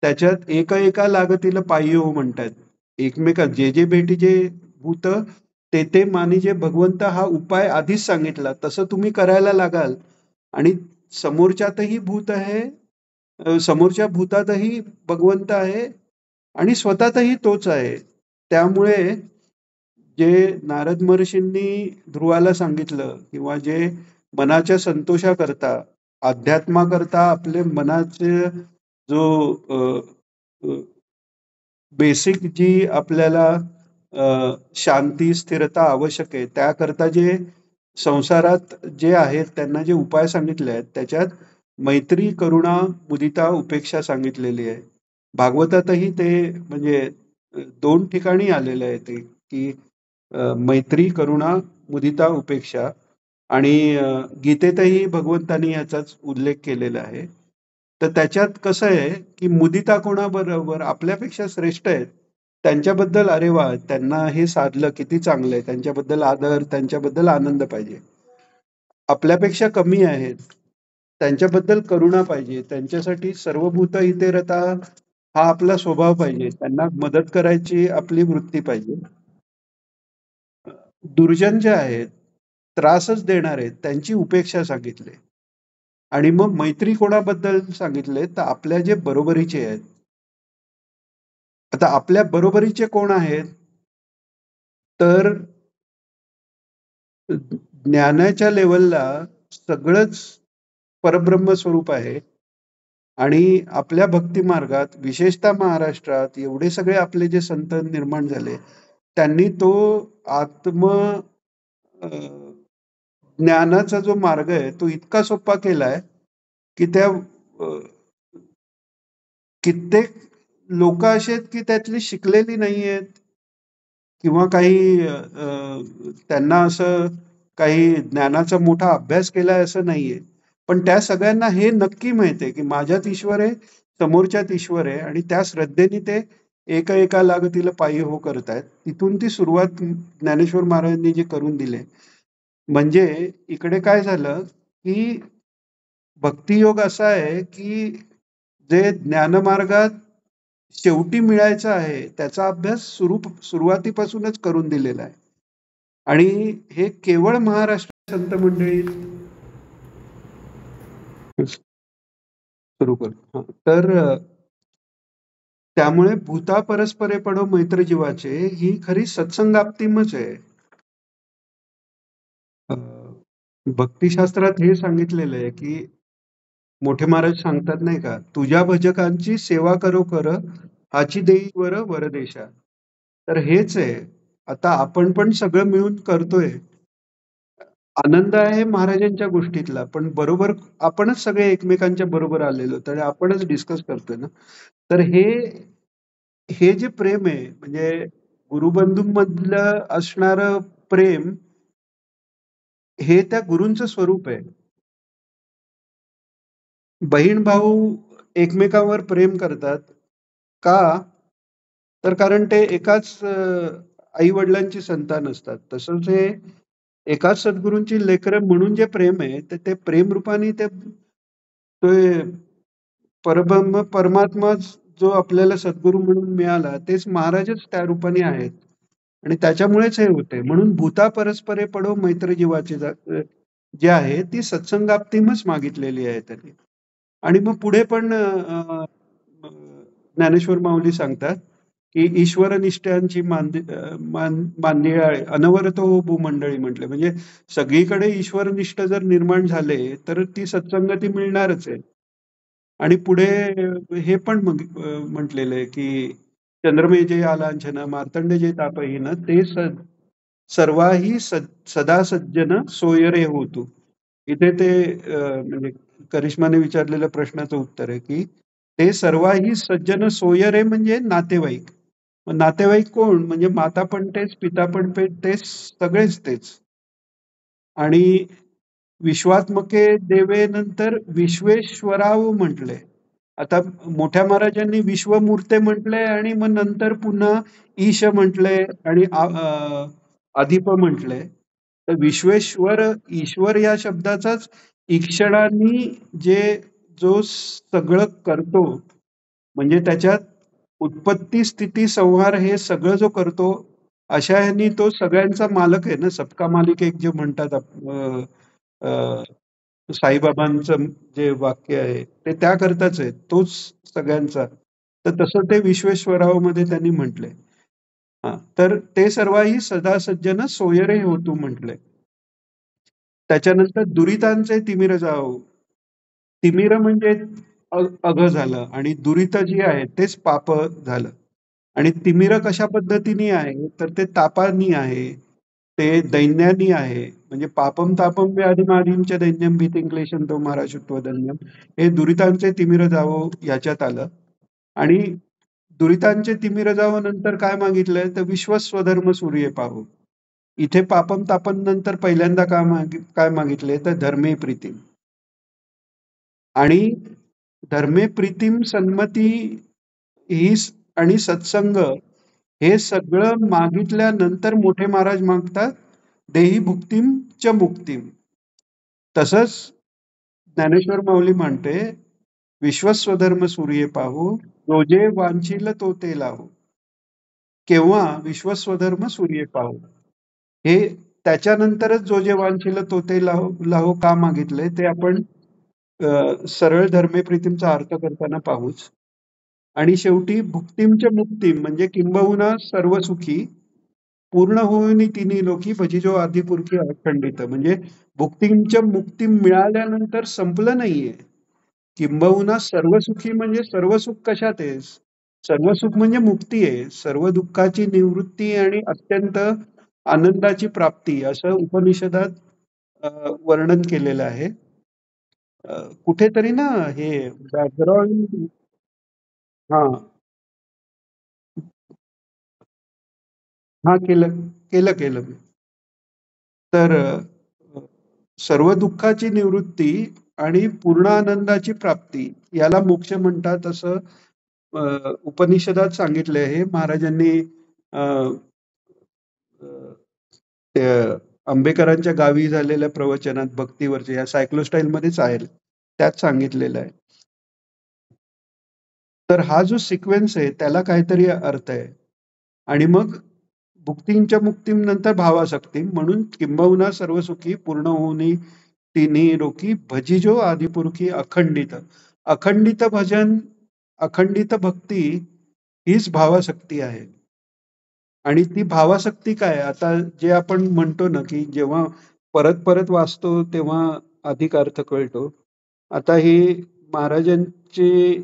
त्याच्यात एका लागतील पायी हो म्हणतात. एकमेका जे जे भेटी जे भूत ते मानी जे भगवंत, हा उपाय आधीच सांगितला, तसं तुम्ही करायला लागाल आणि समोरच्यातही भूत आहे, समोरच्या भूतातही भगवंत आहे आणि स्वतःतही तोच आहे. त्यामुळे जे नारद महर्षींनी ध्रुवाला सांगितलं किंवा जे मनाच्या संतोषाकरता, अध्यात्माकरता आपले मनाचे जो बेसिक जी आपल्याला शांती स्थिरता आवश्यक आहे, त्याकरता जे संसारात जे आहेत त्यांना जे उपाय सांगितले आहेत, त्याच्यात मैत्री करुणा मुदिता उपेक्षा सांगितलेली आहे. भागवतातही ते म्हणजे 2 ठिकाणी आलेलं आहे ते, की मैत्री करुणा मुदिता उपेक्षा. आणि गीतेतही भगवंतांनी याचाच उल्लेख केलेला आहे. तर त्याच्यात कसं आहे, की मुदिता कोणाबरोबर, आपल्यापेक्षा श्रेष्ठ आहेत त्यांच्याबद्दल अरे वा, त्यांना हे साधलं किती चांगलं आहे, त्यांच्याबद्दल आदर, त्यांच्याबद्दल आनंद पाहिजे. आपल्यापेक्षा कमी आहेत त्यांच्याबद्दल करुणा पाहिजे, त्यांच्यासाठी सर्वभूत इथे रता हा आपला स्वभाव पाहिजे, त्यांना मदत करायची आपली वृत्ती पाहिजे. दुर्जन जे आहेत, त्रासच देणार आहेत, त्यांची उपेक्षा सांगितली. आणि मग मैत्री कोणाबद्दल सांगितले, तर आपल्या जे बरोबरीचे आहेत. आता आपल्या बरोबरीचे कोण आहेत, तर ज्ञानाच्या लेवलला सगळंच परब्रह्म स्वरूप आहे. आणि आपल्या भक्ती मार्गात विशेषतः महाराष्ट्रात एवढे सगळे आपले जे संत निर्माण झाले, त्यांनी तो आत्म ज्ञानाचा जो मार्ग आहे तो इतका सोपा केलाय, की त्या कित्येक लोक असे आहेत की त्यातली शिकलेली नाही आहेत किंवा काही त्यांना असं काही ज्ञानाचा मोठा अभ्यास केलाय असं नाहीये. पण त्या सगळ्यांना हे नक्की माहितीये की माझ्यात ईश्वर आहे, समोरच्यात ईश्वर आहे, आणि त्या श्रद्धेने ते एका लागतीला पायी हो करतायत. तिथून ती सुरुवात ज्ञानेश्वर महाराजांनी जे करून दिले. म्हणजे इकडे काय झालं, की भक्तियोग असा आहे की जे ज्ञानमार्गात शेवटी मिळायचं आहे त्याचा अभ्यास सुरुवातीपासूनच करून दिलेला आहे. आणि हे केवळ महाराष्ट्र संत मंडळी सुरू कर. तर त्यामुळे भूता परस्परे पडो मैत्र जीवाचे ही खरी सत्संगाप्तीमच आहे. भक्तिशास्त्रात हे सांगितलेलं आहे की मोठे महाराज सांगतात नाही का, तुझ्या भजकांची सेवा करो कर हाची देई वर वरदेशा. तर हेच आहे. आता आपण पण सगळं मिळून करतोय. आनंद आहे महाराजांच्या गोष्टीतला, पण बरोबर आपणच सगळे एकमेकांच्या बरोबर आलेलो, तर आपणच डिस्कस करतोय ना. तर हे जे प्रेम आहे, म्हणजे गुरुबंधूंमधलं असणारं प्रेम, हे त्या गुरूंचं स्वरूप आहे. बहीण-भाऊ एकमेकांवर प्रेम करतात. का? तर कारण ते एकाच आई-वडिलांची संतान असतात. तसंच हे एकाच सद्गुरूंची लेकरं म्हणून जे प्रेम आहे, तर ते प्रेमरूपाने ते परब्रह्म परमात्माच जो आपल्याला सद्गुरू म्हणून मिळाला, तेच महाराजच त्या रूपाने आहेत. आणि त्याच्यामुळेच हे होते. म्हणून भूता परस्परे पडो मैत्र जीवाचे जे आहे, ती सत्संगाप्तीमच मागितलेली आहे त्यांनी. आणि मग पुढे पण ज्ञानेश्वर माऊली सांगतात, की ईश्वरनिष्ठांची मांदियाळ अनवरत हो भूमंडळी म्हटले. म्हणजे सगळीकडे ईश्वरनिष्ठ जर निर्माण झाले, तर ती सत्संगती मिळणारच आहे. आणि पुढे हे पण म्हटलेलं आहे, की चंद्रमेजे आलांछन मार्तंड जे तापहीन ते सर्वाही सदा सज्जन सोयरे होतो. इथे ते म्हणजे करिश्माने विचारलेल्या प्रश्नाचं उत्तर आहे, की ते सर्वाही सज्जन सोयरे म्हणजे नातेवाईक. मग नातेवाईक कोण? म्हणजे माता पण तेच, पिता पण तेच, सगळेच तेच. आणि विश्वात्मके देवे नंतर विश्वेश्वराव म्हटले. आता मोठ्या महाराजांनी विश्वमूर्ते म्हटले आणि मग नंतर पुन्हा ईश म्हटले आणि अधिप म्हटले. तर विश्वेश्वर, ईश्वर या शब्दाचाच ईक्षणाने जे जो सगळं करतो, म्हणजे त्याच्यात उत्पत्ती, स्थिती, संहार हे सगळं जो करतो, अशा ह्यानी तो सगळ्यांचा मालक आहे ना, सबका मालिक एक जे म्हणतात अ, साईबाबांचं जे वाक्य आहे, ते त्याकरताच आहे. तोच सगळ्यांचा. तर तसं ते विश्वेश्वरावमध्ये त्यांनी म्हटलंय. हां, तर ते सर्वाही सदा सज्जन सोयरे होतू म्हटलंय. त्याच्यानंतर दुरितांचे तिमिर जावो. तिमिर म्हणजे अघ झालं आणि दुरित जी आहे तेच पाप झालं. आणि तिमिर कशा पद्धतीने आहे, तर ते तापानी आहे, ते दैन्यानी आहे. म्हणजे पापम तापम व्याधिमादींच दैन्यम भीतिं क्लेशं तो माराशुत्व दैन्यम. हे दुरितांचे तिमिर जावो याच्यात आलं. आणि दुरितांचे तिमिर जावो नंतर काय मागितलंय, तर विश्वस्वधर्म सूर्य पाहो. इथे पापम तापम नंतर पहिल्यांदा काय मागितले, तर धर्मे प्रीती. आणि धर्मे प्रीतीम सन्मती ही आणि सत्संग, हे सगळं मागितल्यानंतर मोठे महाराज मागतात देही भुक्तीम च मुक्तीम. तसंच ज्ञानेश्वर माऊली म्हणते, विश्वस्वधर्म सूर्य पाहू, जो जे वांछील तो ते लावू. केव्हा? विश्वस्वधर्म सूर्य पाहू. हे त्याच्यानंतरच जो जे वांछील तो ते लाहो लाहो का मागितलंय, ते आपण सरळ धर्मे प्रीतीमचा अर्थ करताना पाहूच. आणि शेवटी भुक्तीमच्या मुक्तीम म्हणजे किंबहुना सर्व सुखी पूर्ण होऊन तिन्ही लोकी भजिजो आदिपुरखी अखंडित. म्हणजे भुक्तींच्या मुक्ती मिळाल्यानंतर संपलं नाहीये. किंबहुना सर्व सुखी म्हणजे सर्व सुख कशात आहे? सर्व सुख म्हणजे मुक्ती आहे. सर्व दुःखाची निवृत्ती आणि अत्यंत आनंदाची प्राप्ती असं उपनिषदात वर्णन केलेलं आहे. कुठेतरी ना हे बॅकग्राऊंड. हा हा केलं केलं केलं मी. तर सर्व दुःखाची निवृत्ती आणि पूर्ण आनंदाची प्राप्ती याला मोक्ष म्हणतात असं उपनिषदात सांगितलंय. हे महाराजांनी अ, अ, ते आंबेकरांच्या गावी झालेल्या प्रवचनात भक्तीवरच्या या सायक्लोस्टाईल मध्येच आहे, त्यात सांगितलेलं आहे. तर हा जो सिक्वेन्स आहे त्याला काहीतरी अर्थ आहे. आणि मग भुक्तींच्या मुक्तीम नंतर भावासक्ती म्हणून किंबहुना सर्व सुखी पूर्ण होऊनी तिन्ही रोखी भजिजो आदिपुरुखी अखंडित. अखंडित भजन, अखंडित भक्ती हीच भावासक्ती आहे. आणि ती भावासक्ती काय? आता जे आपण म्हणतो ना, की जेव्हा परत परत वाचतो तेव्हा अधिक अर्थ कळतो. आता ही महाराजांची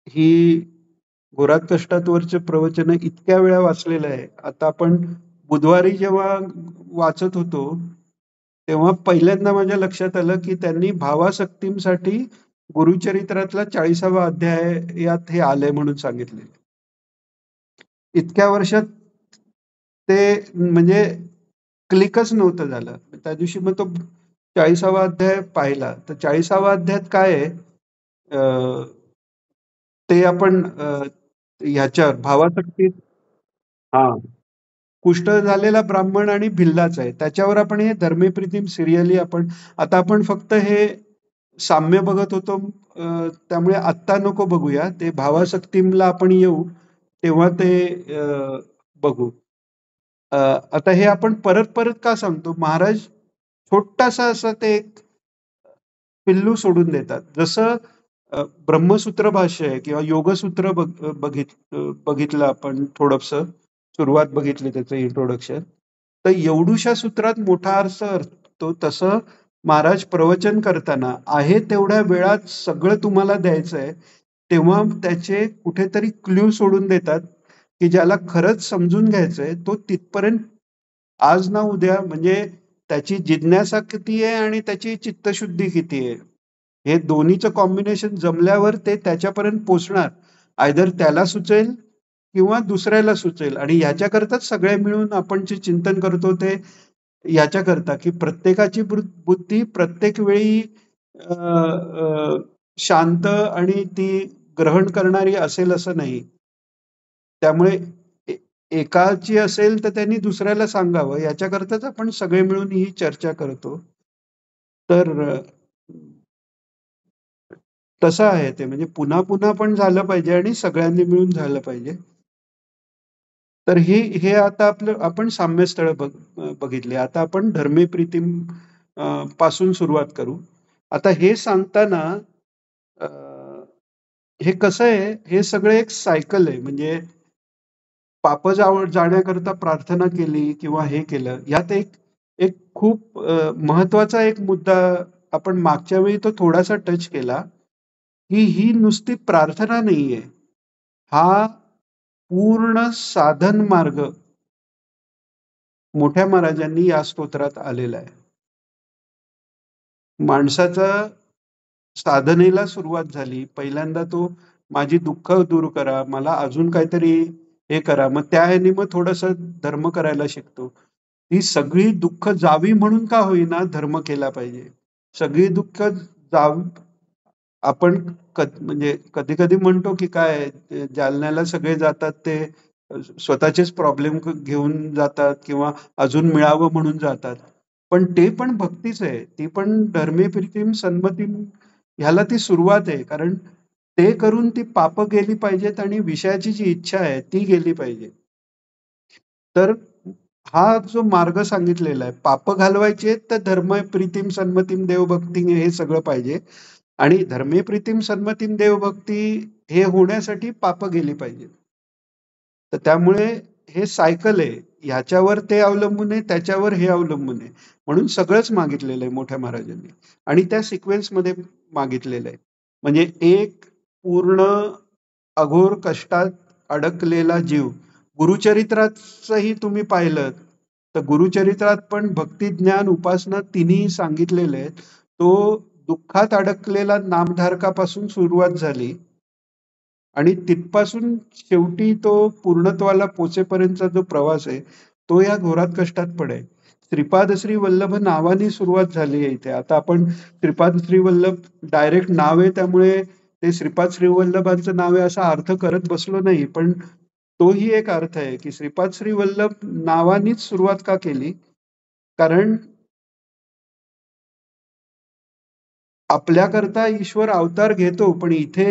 ही घोरात कष्टातवरचे प्रवचन इतक्या वेळा वाचलेलं आहे. आता आपण बुधवारी जेव्हा वाचत होतो, तेव्हा पहिल्यांदा माझ्या लक्षात आलं, की त्यांनी भावासक्तींसाठी गुरुचरित्रातला 40वा अध्याय यात हे आलंय म्हणून सांगितले. इतक्या वर्षात ते म्हणजे क्लिकच नव्हतं झालं. त्या दिवशी मग तो 40वा अध्याय पाहिला. तर 40वा अध्यायात काय आहे? ते आपण ह्याच्यावर भावासक्ती हां. कुष्ठ झालेला ब्राह्मण आणि भिल्लाचा आहे. त्याच्यावर आपण हे धर्मेप्रीतिम सिरियली आता आपण फक्त हे साम्य बघत होतो. त्यामुळे आत्ता नको बघूया. ते भावासक्तीला आपण येऊ, तेव्हा ते बघू. आता हे आपण परत-परत का सांगतो? महाराज छोटासा असं ते एक पिल्लू सोडून देतात. जसं ब्रह्मसूत्र भाष्य आहे किंवा योगसूत्र बघितलं आपण थोडंसं. सुरुवात बघितली त्याचं इंट्रोडक्शन. तर एवढूशा सूत्रात मोठा अर्थ असतो. तसं महाराज प्रवचन करताना आहे तेवढ्या वेळात सगळं तुम्हाला द्यायचंय. तेव्हा त्याचे कुठेतरी क्लू सोडून देतात, की ज्याला खरंच समजून घ्यायचंय तो तिथपर्यंत आज ना उद्या म्हणजे त्याची जिज्ञासा किती आहे आणि त्याची चित्तशुद्धी किती आहे. हे दोन्हीचं कॉम्बिनेशन जमल्यावर ते त्याच्यापर्यंत पोहोचणार. आयदर त्याला सुचेल किंवा दुसऱ्याला सुचेल आणि ह्याच्याकरताच सगळे मिळून आपण जे चिंतन करतो ते ह्याच्याकरता, की प्रत्येकाची बुद्धी प्रत्येक वेळी अ, अ, शांत आणि ती ग्रहण करणारी असेल असं नाही. त्यामुळे ए एकाची असेल तर त्यांनी दुसऱ्याला सांगावं याच्याकरताच आपण सगळे मिळून ही चर्चा करतो. तर तसं आहे ते. म्हणजे पुन्हा-पुन्हा पण झालं पाहिजे आणि सगळ्यांनी मिळून झालं पाहिजे. तर हे आता आपण साम्यस्थळं बघितली. आता आपण धर्मे प्रीतिम पासून सुरुवात करू. आता हे सांगताना अ, हे कसं आहे, हे सगळं एक सायकल आहे. म्हणजे पाप जाण्याकरता प्रार्थना केली किंवा हे केलं. ह्यात एक एक खूप महत्वाचा एक मुद्दा आपण मागच्या वेळी तो थोडासा टच केला, की ही नुसती प्रार्थना नाहीये. हा पूर्ण साधन मार्ग मोठ्या महाराजांनी या स्तोत्रात आलेला आहे. माणसाचा साधनेला सुरुवात झाली. पहिल्यांदा तो माझी दुःख दूर करा, मला अजून काहीतरी हे करा. मग त्या ह्यानी मग थोडंसं धर्म करायला शिकतो. ही सगळी दुःख जावी म्हणून का होईना धर्म केला पाहिजे. सगळी दुःख आपण म्हणजे कधी-कधी म्हणतो, की काय जालन्याला सगळे जातात ते स्वतःचेच प्रॉब्लेम घेऊन जातात किंवा अजून मिळावं म्हणून जातात. पण ते पण भक्तीच आहे. ती पण धर्मे प्रीतिम सन्मतीम ह्याला ती सुरुवात आहे. कारण ते करून ती पापं गेली पाहिजेत आणि विषयाची जी इच्छा आहे ती गेली पाहिजे. तर हा जो मार्ग सांगितलेला आहे, पापं घालवायची आहेत तर धर्म प्रीतिम सन्मतीम देवभक्ती हे सगळं पाहिजे. आणि धर्मे प्रीतिम सन्मतीम देवभक्ती हे होण्यासाठी पापं गेली पाहिजेत. तर त्यामुळे हे सायकल आहे. ह्याच्यावर ते अवलंबून आहे, त्याच्यावर हे अवलंबून आहे. म्हणून सगळंच मागितलेलं आहे मोठ्या महाराजांनी आणि त्या सिक्वेन्समध्ये मागितलेलं आहे. म्हणजे एक पूर्ण अघोर कष्टात अडकलेला जीव. गुरुचरित्राचंही तुम्ही पाहिलंत, तर गुरुचरित्रात पण भक्ती, ज्ञान, उपासना तिन्ही सांगितलेले आहेत. तो दुःखात अडकलेला नामधारकापासून सुरुवात झाली आणि तिथपासून शेवटी तो पूर्णत्वाला पोहोचेपर्यंतचा जो प्रवास आहे, तो या घोरात कष्टात पण आहे. श्रीपाद श्री वल्लभ नावाने सुरुवात झाली आहे इथे. आता आपण श्रीपाद श्री वल्लभ डायरेक्ट नाव आहे त्यामुळे ते श्रीपाद श्री वल्लभांचं नाव आहे असा अर्थ करत बसलो नाही. पण तोही एक अर्थ आहे, की श्रीपाद श्री वल्लभ नावानीच सुरुवात का केली? कारण आपल्याकरता ईश्वर अवतार घेतो, पण इथे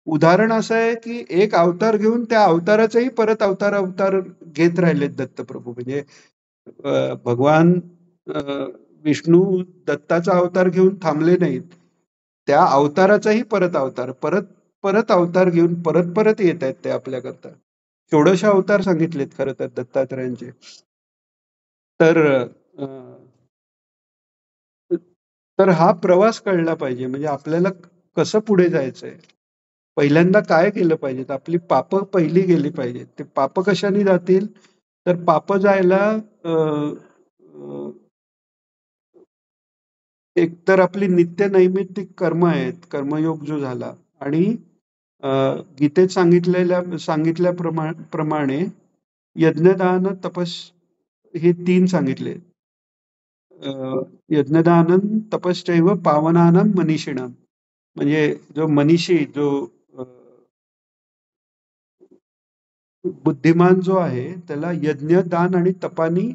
उदाहरण असं आहे, की एक अवतार घेऊन त्या अवताराचाही परत अवतार घेत राहिलेत दत्तप्रभू. म्हणजे भगवान अ, विष्णू दत्ताचा अवतार घेऊन थांबले नाहीत. त्या अवताराचाही परत अवतार, परत अवतार घेऊन परत येतायत ते आपल्याकरता. 14 अवतार सांगितलेत खरं तर दत्तात्रयांचे. तर अ, तर हा प्रवास कळला पाहिजे म्हणजे आपल्याला कसं पुढे जायचंय. पहिल्यांदा काय केलं पाहिजे? आपली पापं पहिली गेली पाहिजेत. ते पापं कशाने जातील? तर पापं जायला अ, अ, एकतर आपली नित्य नैमित्तिक कर्म आहेत, कर्मयोग जो झाला आणि अ, गीतेत सांगितल्याप्रमाणे यज्ञदान, तपस हे 3 सांगितले. अ, यज्ञदानं, तपश्चैव पावनानां मनीषिणां. म्हणजे जो मनीषी, जो अ, बुद्धिमान जो आहे, त्याला यज्ञ, दान आणि तपानी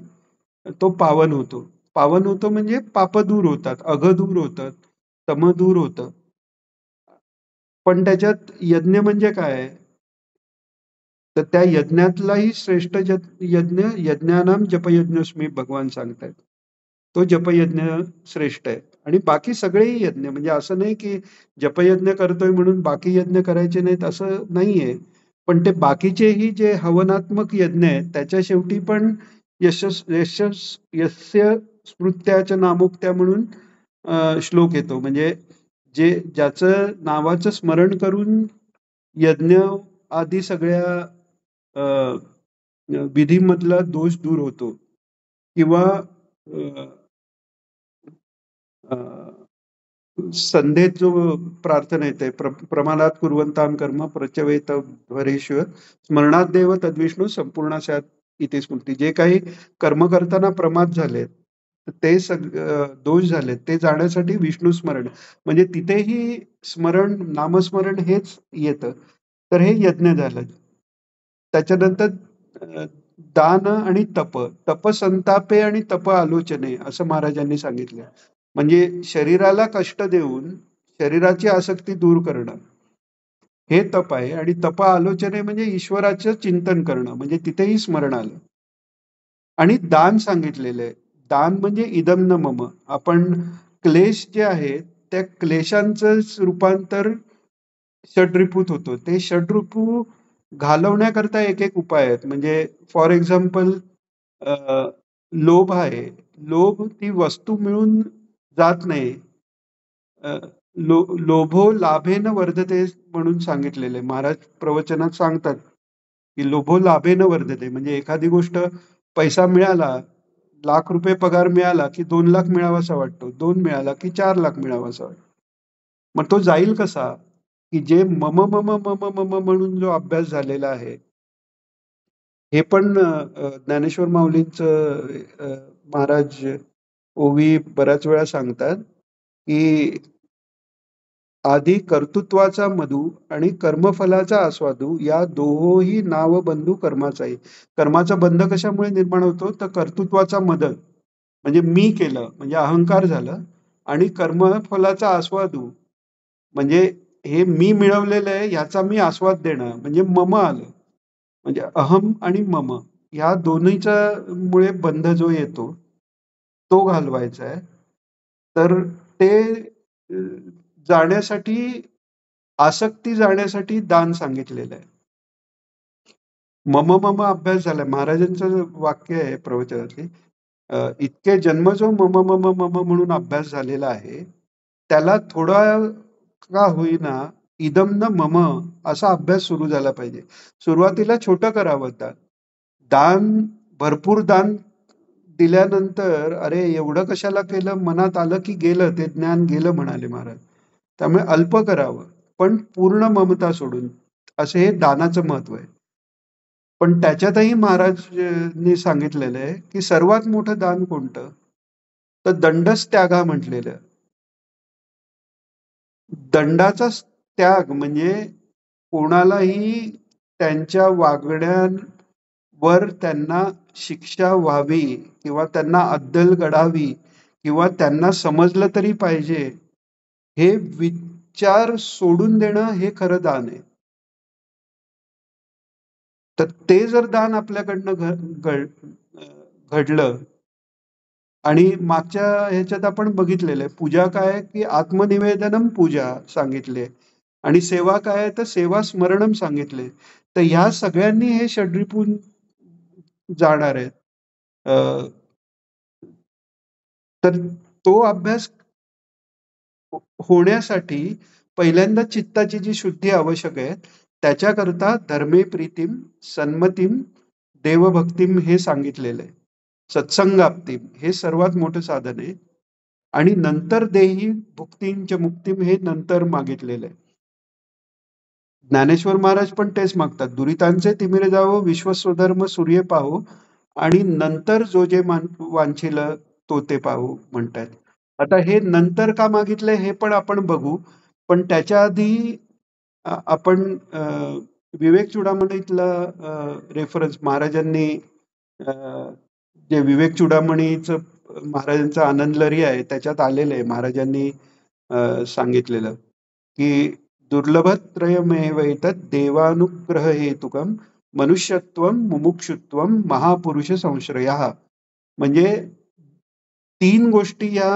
तो पावन होतो. पावन होतो म्हणजे पाप दूर होतात, अघ दूर होतात, तम दूर होतं. पण त्याच्यात यज्ञ म्हणजे काय? तर त्या यज्ञातलाही श्रेष्ठ यज्ञ यज्ञानाम जपयज्ञोस्मी भगवान सांगतायत. तो जपयज्ञ श्रेष्ठ आहे. आणि बाकी सगळेही यज्ञ, म्हणजे असं नाही की जपयज्ञ करतोय म्हणून बाकी यज्ञ करायचे नाहीत असं नाहीये. पण ते बाकीचेही जे हवनात्मक यज्ञ आहेत त्याच्या शेवटी पण यस्य स्मृत्याच्या नामोक्त्या म्हणून श्लोक येतो. म्हणजे ज्याचं नावाचं स्मरण करून यज्ञ आदी सगळ्या अ, विधीमधला दोष दूर होतो. किंवा अ, अ, संध्येत जो प्रार्थना येते, प्रमाणात कुर्वन्तां कर्म प्रचवेत वरेश्वर स्मरणादेव तद्विष्णू संपूर्ण स्यात् इति स्मृती. जे काही कर्म करताना प्रमाद झालेत, ते दोष झालेत, ते जाण्यासाठी विष्णू स्मरण, म्हणजे तिथेही स्मरण, नामस्मरण हेच येतं. तर हे यज्ञ झालं. त्याच्यानंतर अ, दान आणि तप. तप संतापे आणि तप आलोचने असं महाराजांनी सांगितलं. म्हणजे शरीराला कष्ट देऊन शरीराची आसक्ती दूर करणं, हे तप आहे. आणि तप आलोचने म्हणजे ईश्वराचं चिंतन करणं, म्हणजे तिथेही स्मरण आलं. आणि दान सांगितलेलं आहे. दान म्हणजे इदम न मम. आपण क्लेश जे आहेत त्या क्लेशांचं रूपांतर षड्रिपूत होतो. ते षड्रिपू घालवण्याकरता एक एक उपाय आहेत. म्हणजे फॉर एक्झाम्पल लोभ आहे. लोभ ती वस्तू मिळून जात नाही. अ, लोभो लाभेन वर्धते म्हणून सांगितलेलं आहे. महाराज प्रवचनात सांगतात, की लोभो लाभेन वर्धते. म्हणजे एखादी गोष्ट, पैसा मिळाला, ₹1,00,000 पगार मिळाला, की 2,00,000 मिळावासा वाटतो. 2 मिळाला, की 4,00,000 मिळावासा वाटतो. मग तो जाईल कसा? की जे मम, मम, मम, मम म्हणून जो अभ्यास झालेला आहे, हे पण ज्ञानेश्वर माऊलींचं महाराज ओवी बऱ्याच वेळा सांगतात, की आधी कर्तृत्वाचा मधू आणि कर्मफलाचा आस्वादू या दोहोही नाव बंधू कर्माचाही. कर्माचा बंध कशामुळे निर्माण होतो? तर कर्तृत्वाचा मद, म्हणजे मी केलं म्हणजे अहंकार झालं. आणि कर्मफलाचा आस्वादू म्हणजे हे मी मिळवलेलं आहे ह्याचा मी आस्वाद देणं, म्हणजे मम आलं. म्हणजे अहम आणि मम या दोन्हीच्या मुळे बंध जो येतो तो घालवायचा आहे. तर ते जाण्यासाठी, आसक्ती जाण्यासाठी दान सांगितलेलं आहे. मम मम अभ्यास झालाय. महाराजांचं वाक्य आहे प्रवचनातले. इतके जन्म जो मम मम मम म्हणून अभ्यास झालेला आहे, त्याला थोडा का होईना इदम न मम असा अभ्यास सुरू झाला पाहिजे. सुरुवातीला छोटं करावं दान. दान, भरपूर दान दिल्यानंतर अरे एवढं कशाला केलं, मनात आलं की गेलं, ते ज्ञान गेलं म्हणाले महाराज. त्यामुळे अल्प करावं, पण पूर्ण ममता सोडून. असं हे दानाचं महत्व आहे. पण त्याच्यातही महाराजांनी सांगितलेलं आहे, की सर्वात मोठं दान कोणतं? तर दंडच त्यागा म्हटलेलं. दंडाचा त्याग म्हणजे कोणालाही त्यांच्या वागण्यांवर त्यांना शिक्षा व्हावी किंवा त्यांना अद्दल घडावी किंवा त्यांना समजलं तरी पाहिजे, हे विचार सोडून देणं हे खरं दान आहे. तर ते जर दान आपल्याकडनं घडलं. आणि मागच्या ह्याच्यात आपण बघितलेलं आहे, पूजा काय की आत्मनिवेदनम पूजा सांगितले आणि सेवा काय आहे तर सेवा स्मरणम सांगितले. तर ह्या सगळ्यांनी हे षड्रिपून जाणार आहेत. अ, तर तो अभ्यास होण्यासाठी पहिल्यांदा चित्ताची जी शुद्धी आवश्यक आहे, त्याच्याकरता धर्मे प्रीतीम, सन्मतीम, देवभक्तीम हे सांगितलेलं आहे. सत्संगाप्तीम हे सर्वात मोठं साधन आहे. आणि नंतर देही भुक्तींच मुक्तीम हे नंतर मागितलेलं आहे. ज्ञानेश्वर महाराज पण तेच मागतात. दुरितांचे तिमिरे जावो, विश्वस्वधर्म सूर्य पाहो आणि नंतर जो जे वांछील तो ते पाहू म्हणतात. आता हे नंतर का मागितलंय हे पण आपण बघू. पण त्याच्या आधी आपण विवेक चूडामणीतला रेफरन्स महाराजांनी अ, जे विवेक चूडामणीचं महाराजांचा आनंद लहरी आहे त्याच्यात आलेलं आहे. महाराजांनी सांगितलेलं की दुर्लभत्रयमेव एतत् देवानुग्रह हेतुकम मनुष्यत्वम मुमुक्षुत्वम महापुरुष संश्रयः. म्हणजे 3 गोष्टी या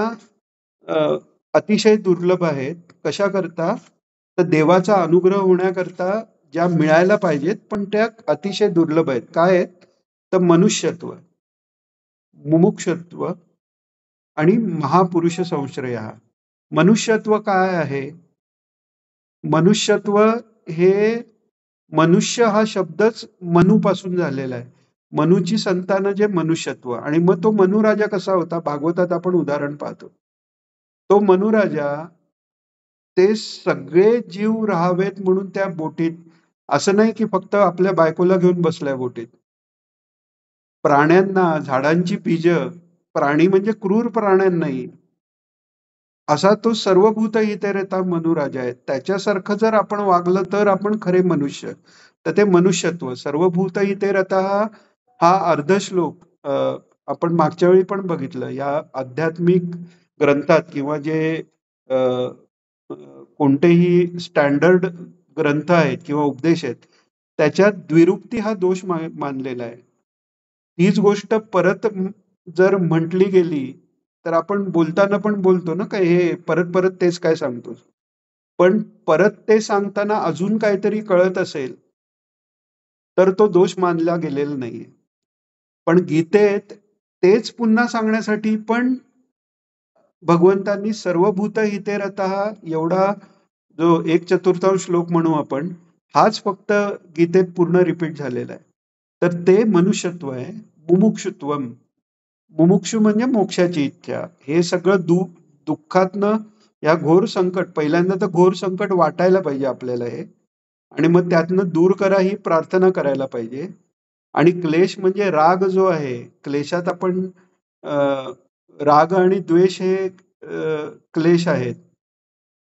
अ, अतिशय दुर्लभ आहेत. कशाकरता? तर देवाचा अनुग्रह होण्याकरता ज्या मिळायला पाहिजेत, पण त्या अतिशय दुर्लभ आहेत. काय आहेत? तर मनुष्यत्व, मुमुक्षत्व आणि महापुरुष संश्रय. मनुष्यत्व काय आहे? मनुष्यत्व हे मनुष्य हा शब्दच मनूपासून झालेला आहे. मनूची संतानं जे मनुष्यत्व आणि मग तो मनुराजा कसा होता? भागवतात आपण उदाहरण पाहतो. तो मनुराजा ते सगळे जीव राहावेत म्हणून त्या बोटीत असं नाही की फक्त आपल्या बायकोला घेऊन बसलाय बोटीत. प्राण्यांना, झाडांची बीजं, प्राणी म्हणजे क्रूर प्राण्यांनाही असा तो सर्वभूत हिते रता मनुराजा आहे. त्याच्यासारखं जर आपण वागलं तर आपण खरे मनुष्य. तर ते मनुष्यत्व सर्वभूत हिते रतः हा अर्ध श्लोक आपण मागच्या वेळी पण बघितलं. या आध्यात्मिक ग्रंथात किंवा जे अ, अ, कोणतेही स्टँडर्ड ग्रंथ आहेत किंवा उपदेश आहेत, त्याच्यात द्विरुक्ती हा दोष मानलेला आहे. हीच गोष्ट परत जर म्हटली गेली तर आपण बोलताना पण बोलतो ना, काय हे परत परत तेच काय सांगतोस. पण परत ते सांगताना अजून काहीतरी कळत असेल तर तो दोष मानला गेलेला नाहीये. पण गीतेत तेच पुन्हा सांगण्यासाठी पण भगवंतांनी सर्वभूत हिते रतः एवढा जो 1/4 श्लोक म्हणू आपण, हाच फक्त गीतेत पूर्ण रिपीट झालेला आहे. तर ते मनुष्यत्व आहे. मुमुक्षुत्वम, मुमुक्षू म्हणजे मोक्षाची इच्छा. हे सगळं दुःखातनं या घोर संकट, पहिल्यांदा तर घोर संकट वाटायला पाहिजे आपल्याला हे आणि मग त्यातनं दूर करा ही प्रार्थना करायला पाहिजे. आणि क्लेश म्हणजे राग जो आहे, क्लेशात आपण राग आणि द्वेष हे क्लेश आहेत.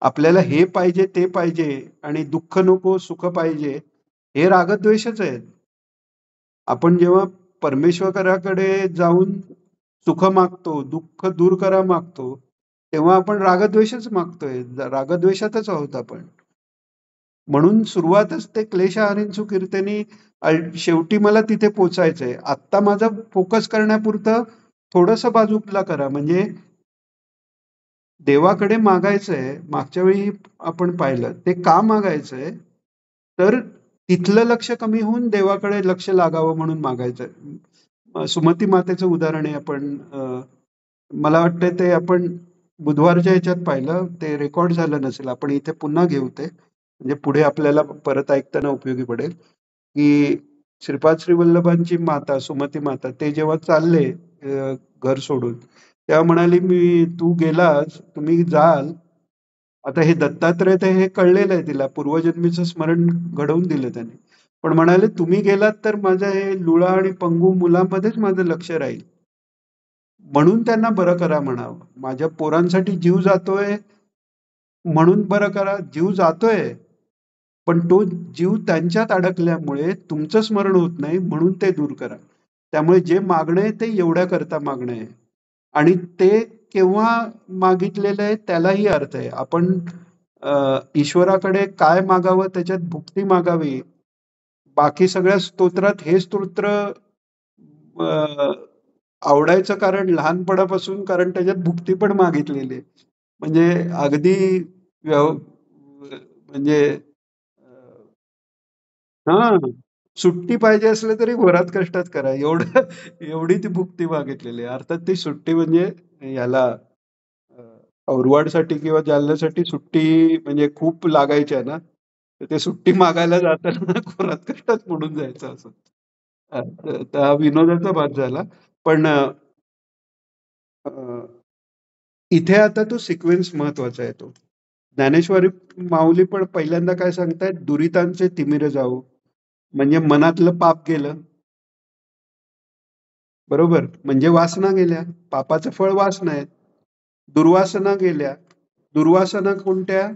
आपल्याला हे पाहिजे, ते पाहिजे आणि दुःख नको, सुख पाहिजे, हे रागद्वेषच आहेत. आपण जेव्हा परमेश्वराकडे जाऊन सुख मागतो, दुःख दूर करा मागतो, तेव्हा आपण रागद्वेषच मागतोय. रागद्वेषातच आहोत आपण. म्हणून सुरुवातच ते क्लेशहारींसु कीर्तनी शेवटी मला तिथे पोचायचंय. आत्ता माझा फोकस करण्यापुरतं थोडंसं बाजूला करा. म्हणजे देवाकडे मागायचंय. मागच्या वेळी आपण पाहिलं. ते का मागायचंय? तर तिथलं लक्ष कमी होऊन देवाकडे लक्ष लागावं म्हणून मागायचंय. सुमती मातेचं उदाहरण आहे. आपण मला वाटतं ते आपण बुधवारच्या ह्याच्यात पाहिलं. ते रेकॉर्ड झालं नसेल. आपण इथे पुन्हा घेऊ ते. म्हणजे पुढे आपल्याला परत ऐकताना उपयोगी पडेल, की श्रीपाद श्रीवल्लभांची माता, सुमती माता ते जेव्हा चालले घर सोडून, तेव्हा म्हणाली, "मी तू गेलास, तुम्ही जाल." आता हे दत्तात्रय तर हे कळलेलं आहे तिला. पूर्वजन्मीचं स्मरण घडवून दिलं त्याने. पण म्हणाले, "तुम्ही गेलात तर माझं हे लुळा आणि पंगू मुलांमध्येच माझं लक्ष राहील. म्हणून त्यांना बरं करा म्हणावं. माझ्या पोरांसाठी जीव जातोय म्हणून बरं करा. जीव जातोय, पण तो जीव त्यांच्यात अडकल्यामुळे तुमचं स्मरण होत नाही म्हणून ते दूर करा. त्यामुळे जे मागणं आहे ते एवढ्याकरता मागणं आहे. आणि ते केव्हा मागितलेलं आहे त्यालाही अर्थ आहे. आपण ईश्वराकडे काय मागावं त्याच्यात भुक्ती मागावी. बाकी सगळ्या स्तोत्रात हे स्तोत्र अ, आवडायचं कारण लहानपणापासून कारण त्याच्यात भुक्ती पण मागितलेली आहे. म्हणजे अगदी म्हणजे हां, सुट्टी पाहिजे असलं तरी घोरात कष्टात करा. एवढी ती भुक्ती मागितलेली आहे. अर्थात ती सुट्टी म्हणजे याला औरवाडसाठी किंवा जालन्यासाठी सुट्टी म्हणजे खूप लागायच्या ना, तर ते सुट्टी मागायला जाताना घोरात कष्टात पडून जायचं असं. तर हा विनोदाचा भाग झाला. पण अ, इथे आता तो सिक्वेन्स महत्वाचा आहे तो. ज्ञानेश्वरी माऊली पण पहिल्यांदा काय सांगतायत, "दुरितांचे तिमिर जाऊ." म्हणजे मनातलं पाप गेलं, बरोबर? म्हणजे वासना गेल्या. पापाचं फळ वासना आहेत. दुर्वासना गेल्या. दुर्वासना कोणत्या?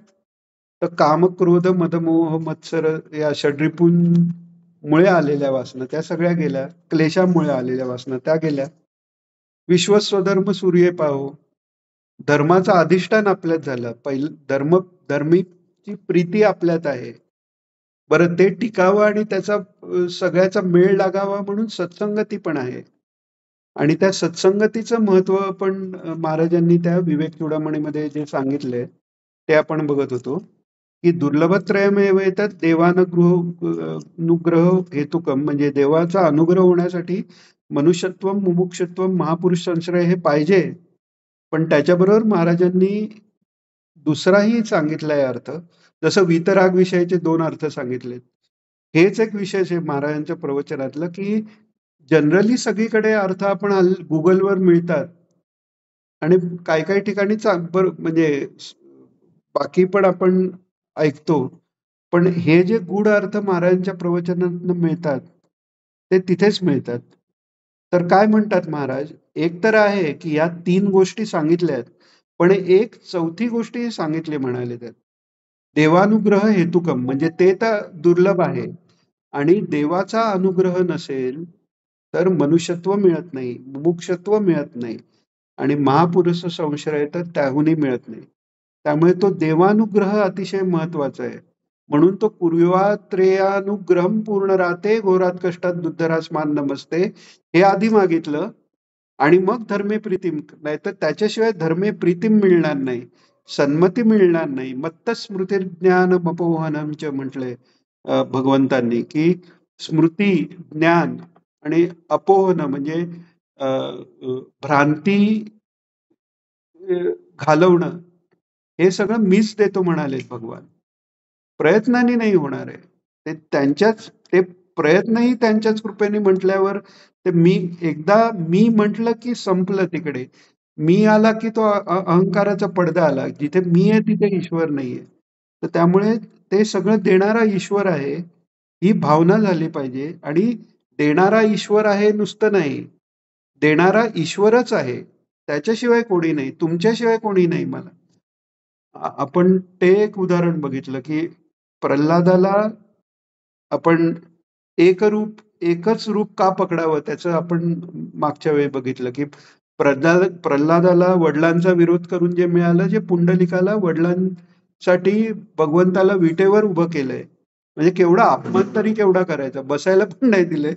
तर काम, क्रोध, मद, मोह, मत्सर या षड्रिपूंमुळे आलेल्या वासना त्या सगळ्या गेल्या. क्लेशामुळे आलेल्या वासना त्या गेल्या. विश्वस्वधर्म सूर्य पाहो. धर्माचं अधिष्ठान आपल्यात झालं. पहिलं धर्मीची प्रीती आपल्यात आहे. बरं ते टिकावं आणि त्याचा सगळ्याचा मेळ लागावा म्हणून सत्संगती पण आहे. आणि त्या सत्संगतीचं महत्व पण महाराजांनी त्या विवेक चूडामणीमध्ये जे सांगितलंय, ते आपण बघत होतो, की दुर्लभत्रयमेव एतत् अनुग्रह हेतुकम म्हणजे देवाचा अनुग्रह होण्यासाठी मनुष्यत्व, मुमुक्षत्व, महापुरुष संश्रय हे पाहिजे. पण त्याच्याबरोबर महाराजांनी दुसराही सांगितलाय अर्थ. जसं वीतराग विषयाचे 2 अर्थ सांगितलेत. हेच एक विशेष आहे महाराजांच्या प्रवचनातलं, की जनरली सगळीकडे अर्थ आपण Googleवर मिळतात आणि काही-काही ठिकाणी म्हणजे बाकी पण आपण ऐकतो. पण हे जे गूढ अर्थ महाराजांच्या प्रवचनातनं मिळतात, ते तिथेच मिळतात. तर काय म्हणतात महाराज, एक तर आहे की या 3 गोष्टी सांगितल्यात, पण एक चौथी गोष्टी सांगितली म्हणाले त्यात. देवानुग्रह हेतुकम म्हणजे ते तर दुर्लभ आहे आणि देवाचा अनुग्रह नसेल, तर मनुष्यत्व मिळत नाही, मुमुक्षत्व मिळत नाही आणि महापुरुष संश्रय तर त्याहूनही मिळत नाही. त्यामुळे तो देवानुग्रह अतिशय महत्वाचा आहे. म्हणून तो पूर्वात्रेयानुग्रहम पूर्ण राहते घोरात कष्टात दुद्धरास मान नमस्ते हे आधी मागितलं आणि मग धर्मे प्रीतीम नाहीतर त्याच्याशिवाय धर्मे प्रीतीम मिळणार नाही. सन्मती मिळणार नाही. मत्त स्मृतिर्ज्ञान मपोहनमच म्हटलंय भगवंतांनी की स्मृती, ज्ञान आणि अपोहन म्हणजे भ्रांती अ, घालवणं हे सगळं मीच देतो म्हणाले भगवान. प्रयत्नाने नाही होणार आहे. ते प्रयत्नही त्यांच्याच कृपेने म्हटल्यावर ते मी म्हटलं की संपलं तिकडे. मी आला की तो अहंकाराचा पडदा आला. जिथे मी आहे तिथे ईश्वर नाहीये. तर त्यामुळे ते सगळं देणारा ईश्वर आहे, ही भावना झाली पाहिजे आणि देणारा ईश्वर आहे नुसतं नाही. देणारा ईश्वरच आहे. त्याच्याशिवाय कोणी नाही. तुमच्याशिवाय कोणी नाही मला. आपण ते एक उदाहरण बघितलं, की प्रल्हादाला आपण एकच रूप का पकडावं त्याचं आपण मागच्या वेळी बघितलं, की प्रल्हादाला वडिलांचा विरोध करून जे मिळालं, जे पुंडलिकाला वडिलांसाठी भगवंताला विटेवर उभं केलंय. म्हणजे केवढा अपमान तरी केवढा करायचा. बसायला पण नाही दिलंय.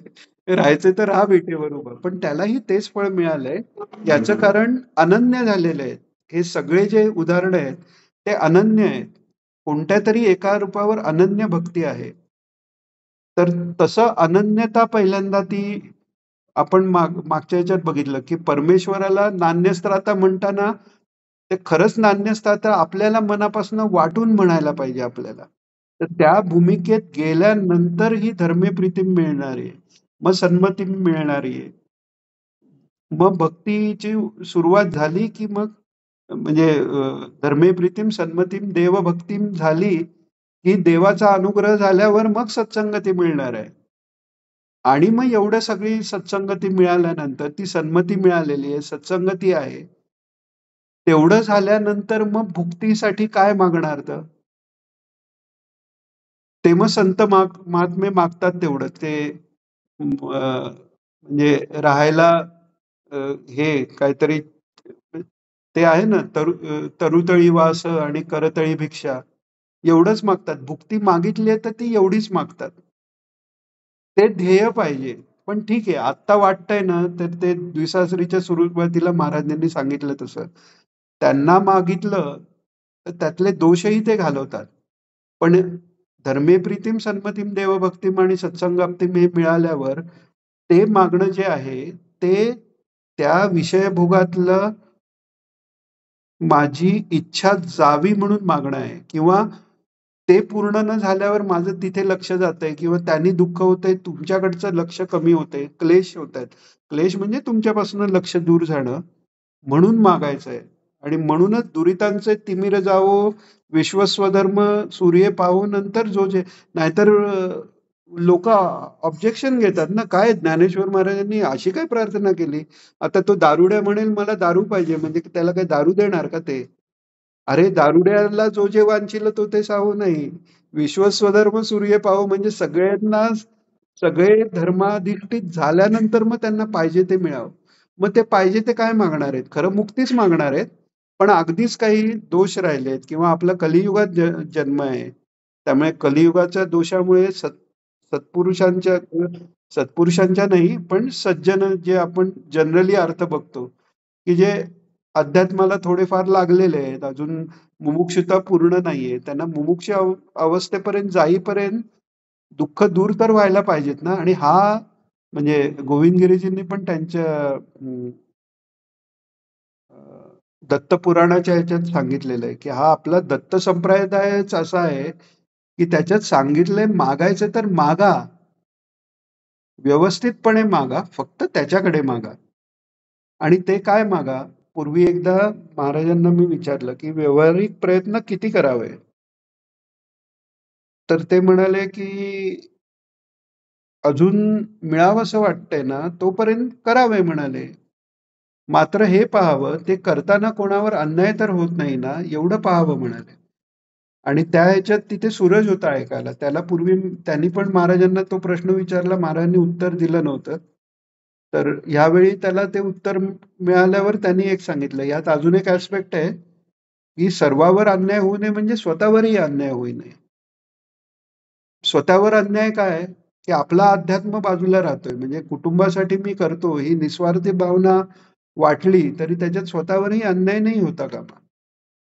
राहायचं तर राहा विटेवर उभं. पण त्यालाही तेच फळ मिळालंय. याचं कारण अनन्य झालेलं आहे. हे सगळे जे उदाहरणं आहेत, ते अनन्य आहेत. कोणत्यातरी एका रूपावर अनन्य भक्ती आहे. तर तसं अनन्यता पहिल्यांदा ती आपण मागच्या ह्याच्यात बघितलं, की परमेश्वराला नान्यस्त्राता म्हणताना ते खरंच नान्यस्त्राता आपल्याला मनापासून वाटून म्हणायला पाहिजे आपल्याला. तर त्या भूमिकेत गेल्यानंतर ही धर्मप्रीती मिळणार आहे. मग सन्मती मिळणार आहे. मग भक्तीची सुरुवात झाली, की मग म्हणजे धर्मे प्रीतीम सन्मतीम देवभक्तीम झाली, की देवाचा अनुग्रह झाल्यावर मग सत्संगती मिळणार आहे. आणि मग एवढं सगळी सत्संगती मिळाल्यानंतर ती सन्मती मिळालेली आहे, सत्संगती आहे. तेवढं झाल्यानंतर मग भुक्तीसाठी काय मागणार तर? ते मग संत महात्मे मागतात तेवढं. ते म्हणजे राहायला अ, हे काहीतरी ते आहे ना तरुतळी वास आणि करतळी भिक्षा एवढंच मागतात. भुक्ती मागितली आहे तर ती एवढीच मागतात. ते ध्येय पाहिजे. पण ठीक आहे आत्ता वाटतंय ना तर ते द्विसासरीच्या सुरुवातीला महाराजांनी सांगितलं तसं. त्यांना मागितलं तर त्यातले दोषही ते घालवतात. पण धर्मे प्रीतीम सन्मतीम देवभक्तीम आणि सत्संगाप्तीम हे मिळाल्यावर ते मागणं जे आहे ते त्या विषयभोगातलं माझी इच्छा जावी म्हणून मागणं आहे किंवा ते पूर्ण न झाल्यावर माझं तिथे लक्ष जातंय किंवा त्यांनी दुःख होतंय, तुमच्याकडचं लक्ष कमी होतंय, क्लेश होतायत. क्लेश म्हणजे तुमच्यापासून लक्ष दूर जाणं म्हणून मागायचंय आणि म्हणूनच दुरितांचे तिमिर जावो, विश्वस्वधर्म सूर्य पाहू नंतर जो जे नाहीतर लोक ऑब्जेक्शन घेतात ना, काय ज्ञानेश्वर महाराजांनी अशी काय प्रार्थना केली? आता तो दारुड्या म्हणेल मला दारू पाहिजे म्हणजे त्याला काय दारू देणार का ते? अरे दारुड्याला जो जे वांछिल तो ते साहू नाही. विश्वस्वधर्म सूर्य पाहू म्हणजे सगळ्यांना सगळे धर्माधिष्ठित झाल्यानंतर मग त्यांना पाहिजे ते मिळावं. मग ते पाहिजे ते काय मागणार आहेत? खरं मुक्तीच मागणार आहेत. पण अगदीच काही दोष राहिलेत किंवा आपला कलियुगात जन्म आहे. त्यामुळे कलियुगाच्या दोषामुळे सत्पुरुषांच्या सत्पुरुषांच्या नाही, पण सज्जन जे आपण जनरली अर्थ बघतो, की जे अध्यात्माला थोडेफार लागलेले आहेत. अजून मुमुक्षुता पूर्ण नाहीये. त्यांना मुमुक्ष अवस्थेपर्यंत जाईपर्यंत दुःख दूर तर व्हायला पाहिजेत ना आणि हा म्हणजे गोविंदगिरीजींनी पण त्यांच्या दत्तपुराणाच्या ह्याच्यात सांगितलेलं आहे, की हा आपला दत्त संप्रदायच असा आहे, की त्याच्यात सांगितलंय मागायचं तर मागा. व्यवस्थितपणे मागा, फक्त त्याच्याकडे मागा. आणि ते काय मागा? पूर्वी एकदा महाराजांना मी विचारलं, की व्यावहारिक प्रयत्न किती करावे? तर ते म्हणाले, की अजून मिळावंसं वाटतंय ना, तोपर्यंत करावे म्हणाले. मात्र हे पाहावं, ते करताना कोणावर अन्याय तर होत नाही ना, एवढं पाहावं म्हणाले. आणि त्या ह्याच्यात तिथे सूरज होता ऐकायला. त्याला पूर्वी त्यांनी पण महाराजांना तो प्रश्न विचारला, महाराजांनी उत्तर दिलं नव्हतं. तर ह्यावेळी त्याला ते उत्तर मिळाल्यावर त्यांनी एक सांगितलं, यात अजून एक ॲस्पेक्ट आहे, की सर्वावर अन्याय होऊ नये म्हणजे स्वतःवरही अन्याय होऊ नये. स्वतःवर अन्याय काय? की आपला अध्यात्म बाजूला राहतोय. म्हणजे कुटुंबासाठी मी करतो ही निस्वार्थी भावना वाटली, तरी त्याच्यात स्वतःवरही अन्याय नाही होता कामा.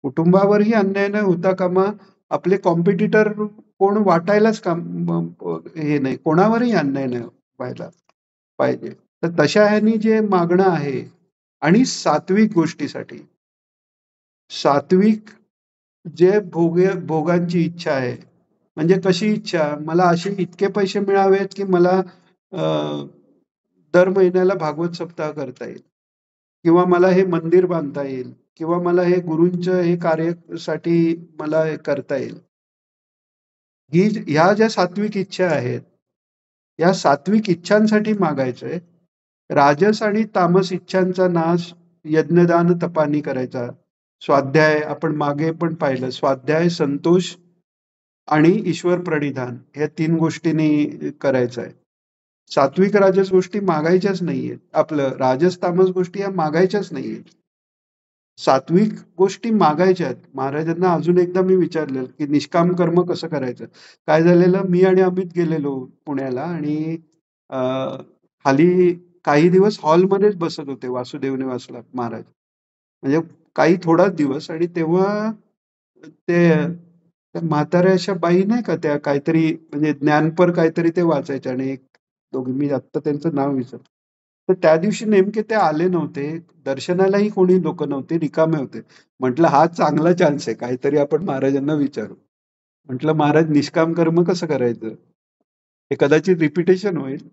कुटुंबावरही अन्याय नाही होता कामा. आपले कॉम्पिटिटर कोण वाटायलाच हे नाही. कोणावरही अन्याय नाही व्हायला पाहिजे. तर तशा ह्यानी जे मागणं आहे आणि सात्विक गोष्टीसाठी. सात्विक जे भोगांची इच्छा आहे. म्हणजे कशी इच्छा? मला असे इतके पैसे मिळावेत, की मला अ, दर महिन्याला भागवत सप्ताह करता येईल किंवा मला हे मंदिर बांधता येईल किंवा मला हे गुरूंच्या हे कार्यासाठी मला हे करता येईल. ह्या ज्या सात्विक इच्छा आहेत, या सात्विक इच्छांसाठी मागायचंय. राजस आणि तामस इच्छांचा नाश यज्ञदान तपानी करायचा. स्वाध्याय आपण मागे पण पाहिलं. स्वाध्याय, संतोष आणि ईश्वर प्रणिधान या 3 गोष्टींनी करायचं आहे. सात्विक राजस गोष्टी मागायच्याच नाहीयेत. आपलं राजस तामस गोष्टी या मागायच्याच नाहीयेत. सात्विक गोष्टी मागायच्या आहेत. महाराजांना अजून एकदा मी विचारलेलं, की निष्काम कर्म कसं करायचं? काय झालेलं, मी आणि अमित गेलेलो पुण्याला आणि अ, खाली काही दिवस हॉलमध्येच बसत होते वासुदेव निवासला महाराज. म्हणजे काही थोडाच दिवस आणि तेव्हा ते त्या म्हाताऱ्या अशा बाई नाही का त्या काहीतरी म्हणजे ज्ञानपर काहीतरी ते वाचायच्या आणि एक दोघी मी आत्ता त्यांचं नाव विसरलो. तर त्या दिवशी नेमके ते आले नव्हते. दर्शनालाही कोणी लोकं नव्हते, रिकामे होते. म्हटलं हा चांगला चान्स आहे. काहीतरी आपण महाराजांना विचारू. म्हटलं महाराज निष्काम कर्म कसं करायचं? हे कदाचित रिपिटेशन होईल.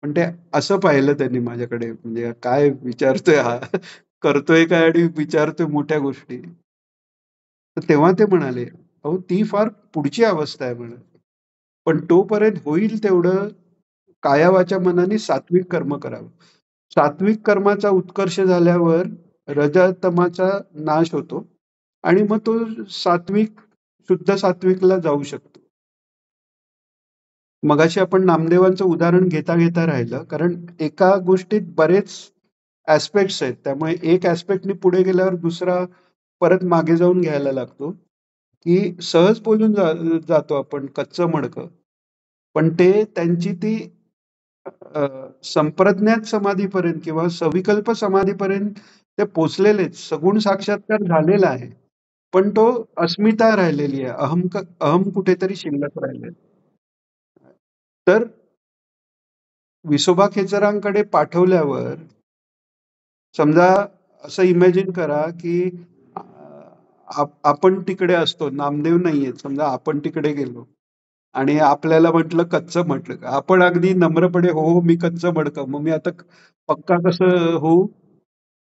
पण ते असं पाहिलं त्यांनी माझ्याकडे म्हणजे काय विचारतोय हा? करतोय काय आणि विचारतोय मोठ्या गोष्टी. तर तेव्हा ते म्हणाले, "अहो ती फार पुढची अवस्था आहे" म्हणे. "पण तोपर्यंत होईल तेवढं काया वाचा मनाने सात्विक कर्म करावं." सात्विक कर्माचा उत्कर्ष झाल्यावर रजतमाचा नाश होतो आणि मग तो सात्विक, शुद्ध सात्विकला जाऊ शकतो. मगाशी आपण नामदेवांचं उदाहरण घेता राहिलं. कारण एका गोष्टीत बरेच ॲस्पेक्ट्स आहेत. त्यामुळे एक ॲस्पेक्टनी पुढे गेल्यावर दुसरा परत मागे जाऊन घ्यायला लागतो, की सहज बोलून जातो आपण कच्चं मडकं. पण ते त्यांची ती अ, संप्रज्ञात समाधीपर्यंत किंवा सविकल्प समाधीपर्यंत ते पोहोचलेलेच. सगुण साक्षात्कार झालेला आहे. पण तो अस्मिता राहिलेली आहे. अहम कुठेतरी शिल्लक राहिलेला. तर विसोबा खेचरांकडे पाठवल्यावर समजा असं इमॅजिन करा, की आपण तिकडे असतो, नामदेव नाहीये. समजा आपण तिकडे गेलो आणि आपल्याला म्हटलं कच्चं म्हटलं का आपण अगदी नम्रपणे हो हो मी कच्चं म्हडकं मग मी आता पक्का कसं हो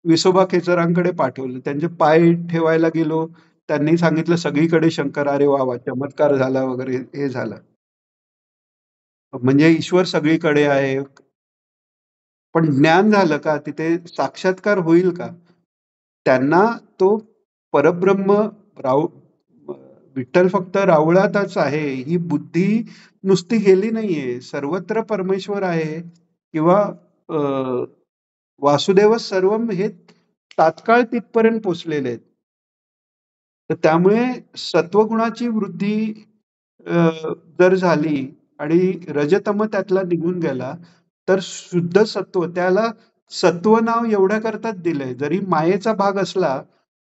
विसोबा केचरांकडे पाठवलं त्यांचे पाय ठेवायला गेलो त्यांनी सांगितलं सगळीकडे शंकर अरे वा वा चमत्कार झाला वगैरे हे झालं म्हणजे ईश्वर सगळीकडे आहे पण ज्ञान झालं का तिथे साक्षात्कार होईल का त्यांना तो परब्रह्म राव विठ्ठल फक्त रावळातच आहे ही बुद्धी नुसती गेली नाहीये सर्वत्र परमेश्वर आहे किंवा अ, वासुदेव सर्वम हे तात्काळ तिथपर्यंत पोचलेले आहेत तर त्यामुळे सत्वगुणाची वृद्धी अ, जर झाली आणि रजतम त्यातला निघून गेला तर शुद्ध सत्व त्याला सत्व नाव एवढ्या करताच दिलंय जरी मायेचा भाग असला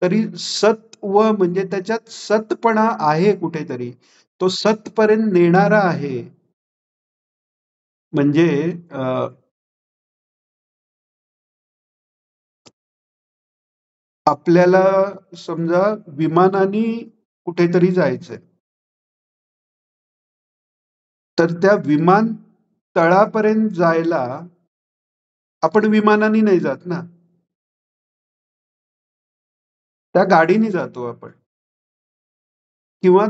तरी सत्व म्हणजे त्याच्यात सतपणा आहे कुठेतरी तो सतपर्यंत नेणारा आहे म्हणजे आपल्याला समजा विमानाने कुठेतरी जायचंय तर त्या विमान तळापर्यंत जायला आपण विमानाने नाही जात ना त्या गाडीने जातो आपण किंवा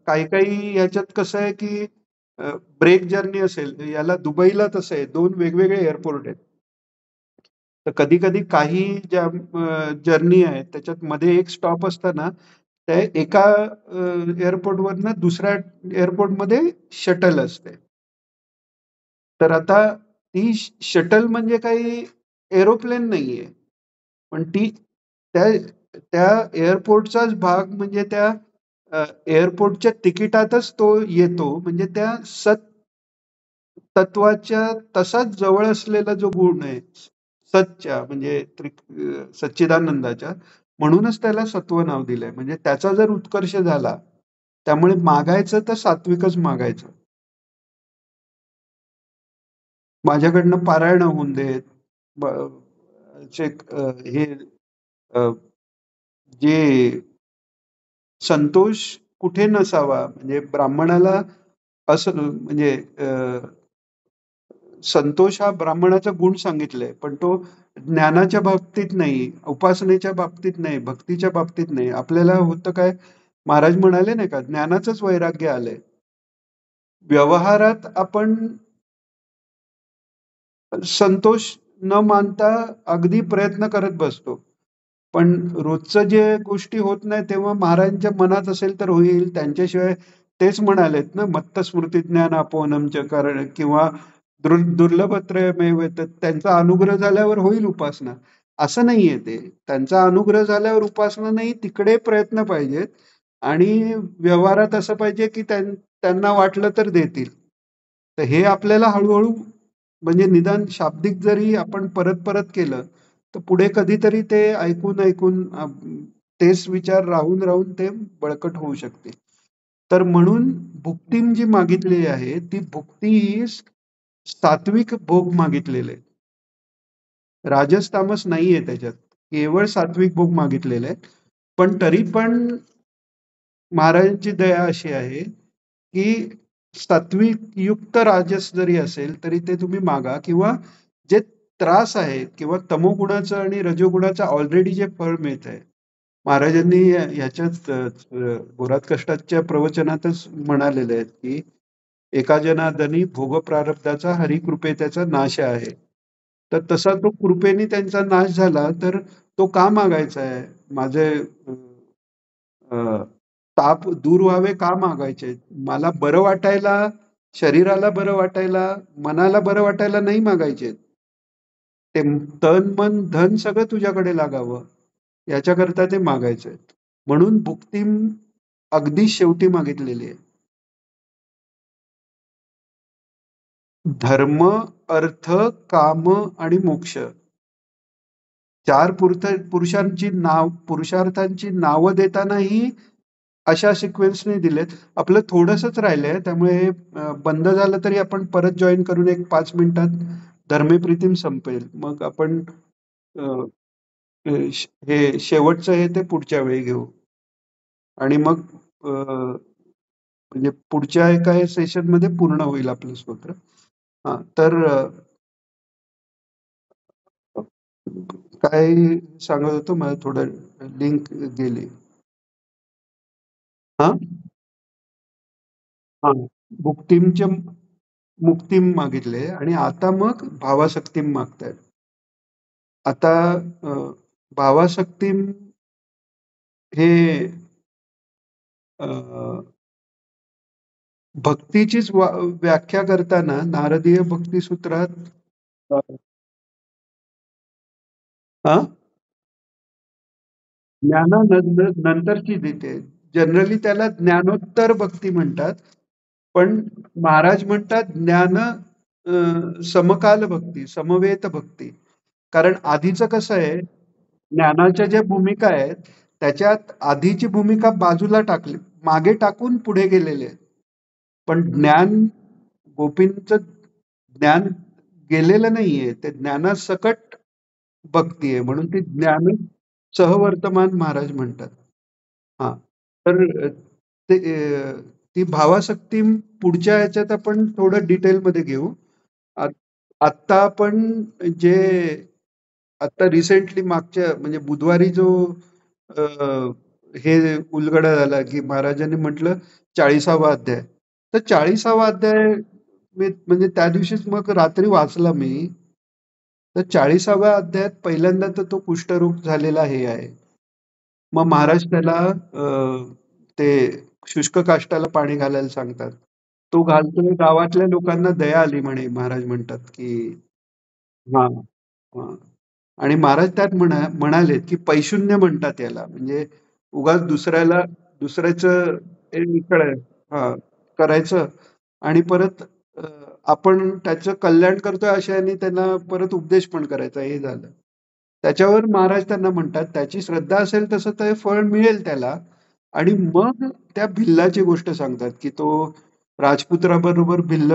काही काही ह्याच्यात कसं आहे की ब्रेक जर्नी असेल याला दुबईला तसं आहे दोन वेगवेगळे एअरपोर्ट आहेत तर कधी कधी काही ज्या जर्नी आहेत त्याच्यात मध्ये एक स्टॉप असताना त्या एका एअरपोर्टवरनं दुसऱ्या एअरपोर्टमध्ये शटल असते तर आता ती शटल म्हणजे काही एरोप्लेन नाहीये पण ती त्या त्या एअरपोर्टचाच भाग म्हणजे त्या एअरपोर्टच्या तिकिटातच तो येतो म्हणजे त्या तत्वाच्या तसाच जवळ असलेला जो गुण आहे सच्च्या म्हणजे सच्चिदानंदाच्या म्हणूनच त्याला सत्व नाव दिलंय म्हणजे त्याचा जर उत्कर्ष झाला त्यामुळे मागायचं तर सात्विकच मागायचं माझ्याकडनं पारायण होऊन देत हे अ, जे संतोष कुठे नसावा म्हणजे ब्राह्मणाला असं म्हणजे संतोष हा ब्राह्मणाचा गुण सांगितलाय पण तो ज्ञानाच्या बाबतीत नाही उपासनेच्या बाबतीत नाही भक्तीच्या बाबतीत नाही आपल्याला होतं काय महाराज म्हणाले नाही का ज्ञानाचंच वैराग्य आलंय व्यवहारात आपण संतोष न मानता अगदी प्रयत्न करत बसतो पण रोजचं जे गोष्टी होत नाही तेव्हा महाराजांच्या मनात असेल तर होईल त्यांच्याशिवाय तेच म्हणालेत ना मत्त स्मृती ज्ञान आपोनमच्या कारण किंवा दुर्लभत्रयमेव तर त्यांचा अनुग्रह झाल्यावर होईल उपासना असं नाहीये ते त्यांचा अनुग्रह झाल्यावर उपासना नाही तिकडे प्रयत्न पाहिजेत आणि व्यवहारात असं पाहिजे की त्यांना वाटलं तर देतील तर हे आपल्याला हळूहळू म्हणजे निदान शाब्दिक जरी आपण परत परत केलं तर पुढे कधीतरी ते ऐकून ऐकून तेच विचार राहून राहून ते बळकट होऊ शकते तर म्हणून भुक्तीम जी मागितलेली आहे ती भुक्ती ही सात्विक भोग मागितलेले राजस तामस नाहीये त्याच्यात केवळ सात्विक भोग मागितलेले आहेत पण तरी पण महाराजांची दया अशी आहे की सात्विक युक्त राजस जरी असेल तरी ते तुम्ही मागा किंवा जे त्रास आहे किंवा तमोगुणाचं आणि रजोगुणाचं ऑलरेडी जे फळ मिळत आहे महाराजांनी ह्याच्यात गोरात कष्टाच्या प्रवचनातच म्हणालेले आहेत की एका जनार्दनी भोग प्रारब्धाचा हरिकृपे त्याचा नाश आहे तर तसा तो कृपेने त्यांचा नाश झाला तर तो का मागायचा आहे माझे ताप दूर व्हावे का मागायचे मला बरं वाटायला शरीराला बरं वाटायला मनाला बरं वाटायला नाही मागायचे ते तन मन धन सगळं तुझ्याकडे लागावं याच्याकरता ते मागायचे म्हणून भुक्ती अगदी शेवटी मागितलेली आहे धर्म अर्थ काम आणि मोक्ष चार पुरुषार्थांची नावं देतानाही अशा सिक्वेन्सने दिलेत आपलं थोडंसंच राहिलंय त्यामुळे हे बंद झालं तरी आपण परत जॉईन करून एक 5 मिनिटात धर्मेप्रीतीम संपेल मग आपण हे शेवटचं हे ते पुढच्या वेळी घेऊ आणि मग म्हणजे पुढच्या एका सेशनमध्ये पूर्ण होईल आपलं स्तोत्र. हां, तर काय सांगत होतो मला थोडं लिंक गेली. हां? हां. मुक्तीमच्या मुक्तीम मागितले आणि आता मग भावासक्तीम मागतायत. आता अ, भावासक्तीम हे अ, भक्तीचीच व्याख्या करताना नारदीय भक्तिसूत्रात अ, हां? नंतरची देते. जनरली त्याला ज्ञानोत्तर भक्ती म्हणतात. पण महाराज म्हणतात समकाल भक्ती, समवेत भक्ती. कारण आधीचं कसं आहे, ज्ञानाच्या ज्या भूमिका आहेत, त्याच्यात आधीची भूमिका बाजूला टाकली, मागे टाकून पुढे गेलेले आहेत. पण गोपींचं ज्ञान गेलेलं नाहीये. ते ज्ञानासकट भक्ती आहे. म्हणून ती सहवर्तमान महाराज म्हणतात. हां. तर ते ती भावासक्ती पुढच्या ह्याच्यात आपण थोडं डिटेलमध्ये घेऊ. आत आत्ता आपण जे आता रिसेंटली मागच्या म्हणजे बुधवारी जो अ, हे उलगडा झाला, की महाराजांनी म्हटलं 40वा अध्याय. तर 40वा अध्याय मी म्हणजे त्या दिवशीच मग रात्री वाचला मी. तर 40व्या अध्यायात पहिल्यांदा तर तो कुष्ठरोग झालेला हे आहे. मग महाराज त्याला ते शुष्क काष्टाला पाणी घालायला सांगतात. तो घालतोय गावातल्या लोकांना दया आली म्हणे महाराज म्हणतात, की हां, हां. आणि महाराज त्यात म्हणालेत, की पैशून्य म्हणतात याला. म्हणजे उगाच दुसऱ्याचं हे हां, करायचं आणि परत आपण त्याचं कल्याण करतोय अशाने त्यांना परत उपदेश पण करायचा हे झालं. त्याच्यावर महाराज त्यांना म्हणतात, त्याची श्रद्धा असेल तसं ते फळ मिळेल त्याला आणि मग त्या भिल्लाची गोष्ट सांगतात, की तो राजपुत्राबरोबर भिल्ल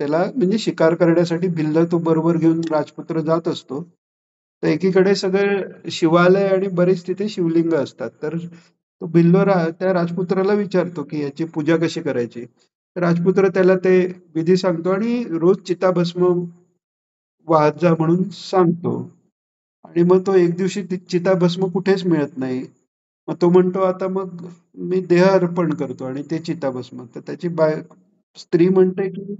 त्याला म्हणजे शिकार करण्यासाठी भिल्ल तो बरोबर घेऊन राजपुत्र जात असतो. तर एकीकडे सगळे शिवालय आणि बरेच तिथे शिवलिंग असतात. तर तो भिल्ल त्या राजपुत्राला विचारतो, की याची पूजा कशी करायची? राजपुत्र त्याला ते विधी सांगतो आणि रोज चिताभस्म वाहत जा म्हणून सांगतो. आणि मग तो एक दिवशी चिताभस्म कुठेच मिळत नाही. मग तो म्हणतो आता मग मी देह अर्पण करतो आणि ते चिताभस्म. तर त्याची स्त्री म्हणते, की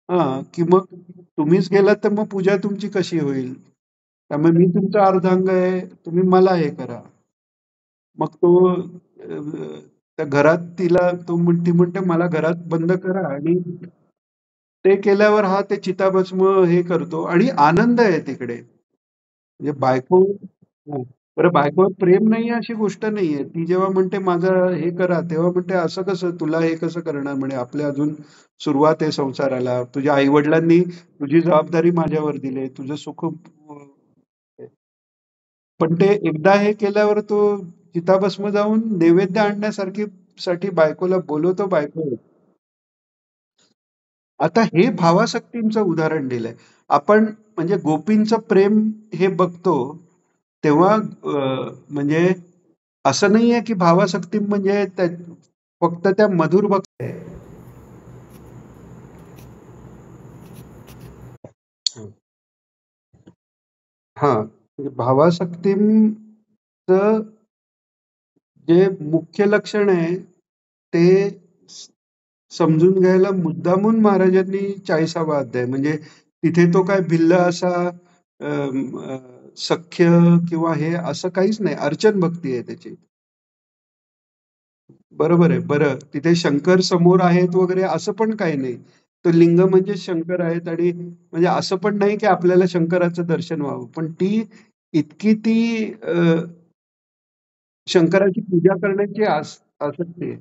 हां, की मग तुम्हीच गेलात तर मग पूजा तुमची कशी होईल? त्यामुळे मी तुमचा अर्धांग आहे, तुम्ही मला हे करा. मग तो त्या घरात ती म्हणते मला घरात बंद करा आणि ते केल्यावर हा ते चिताभस्म हे करतो आणि आनंद आहे तिकडे. म्हणजे हां. बरं बायकोवर प्रेम नाहीये अशी गोष्ट नाहीये. ती जेव्हा म्हणते माझं हे करा, तेव्हा म्हणते असं कसं तुला हे कसं करणार म्हणे आपल्या अजून सुरुवात आहे संसाराला. तुझ्या आई-वडिलांनी तुझी जबाबदारी माझ्यावर दिली. तुझं सुख पण ते एकदा हे केल्यावर तो चिताभस्म जाऊन नैवेद्य साठी बायकोला बोलवतो बायको. आता हे भावासक्तींचं उदाहरण दिलंय. आपण म्हणजे गोपींचं प्रेम हे बघतो, तेव्हा म्हणजे असं नाहीये की भावासक्ती म्हणजे फक्त त्या मधुर भक्ती आहे. हां, म्हणजे भावासक्तीचं जे मुख्य लक्षण आहे, ते समजून घ्यायला मुद्दामून महाराजांनी 40वा अध्याय म्हणजे तिथे तो काय भिल्ल असा सख्य किंवा हे असं काहीच नाही. अर्चन भक्ती आहे त्याची. बरोबर आहे. बरं तिथे शंकर समोर आहेत वगैरे असं पण काही नाही. तो लिंग म्हणजे शंकर आहेत आणि म्हणजे असं पण नाही की आपल्याला शंकराचं दर्शन व्हावं. पण इतकी ती शंकराची पूजा करण्याची आसक्ती आहे.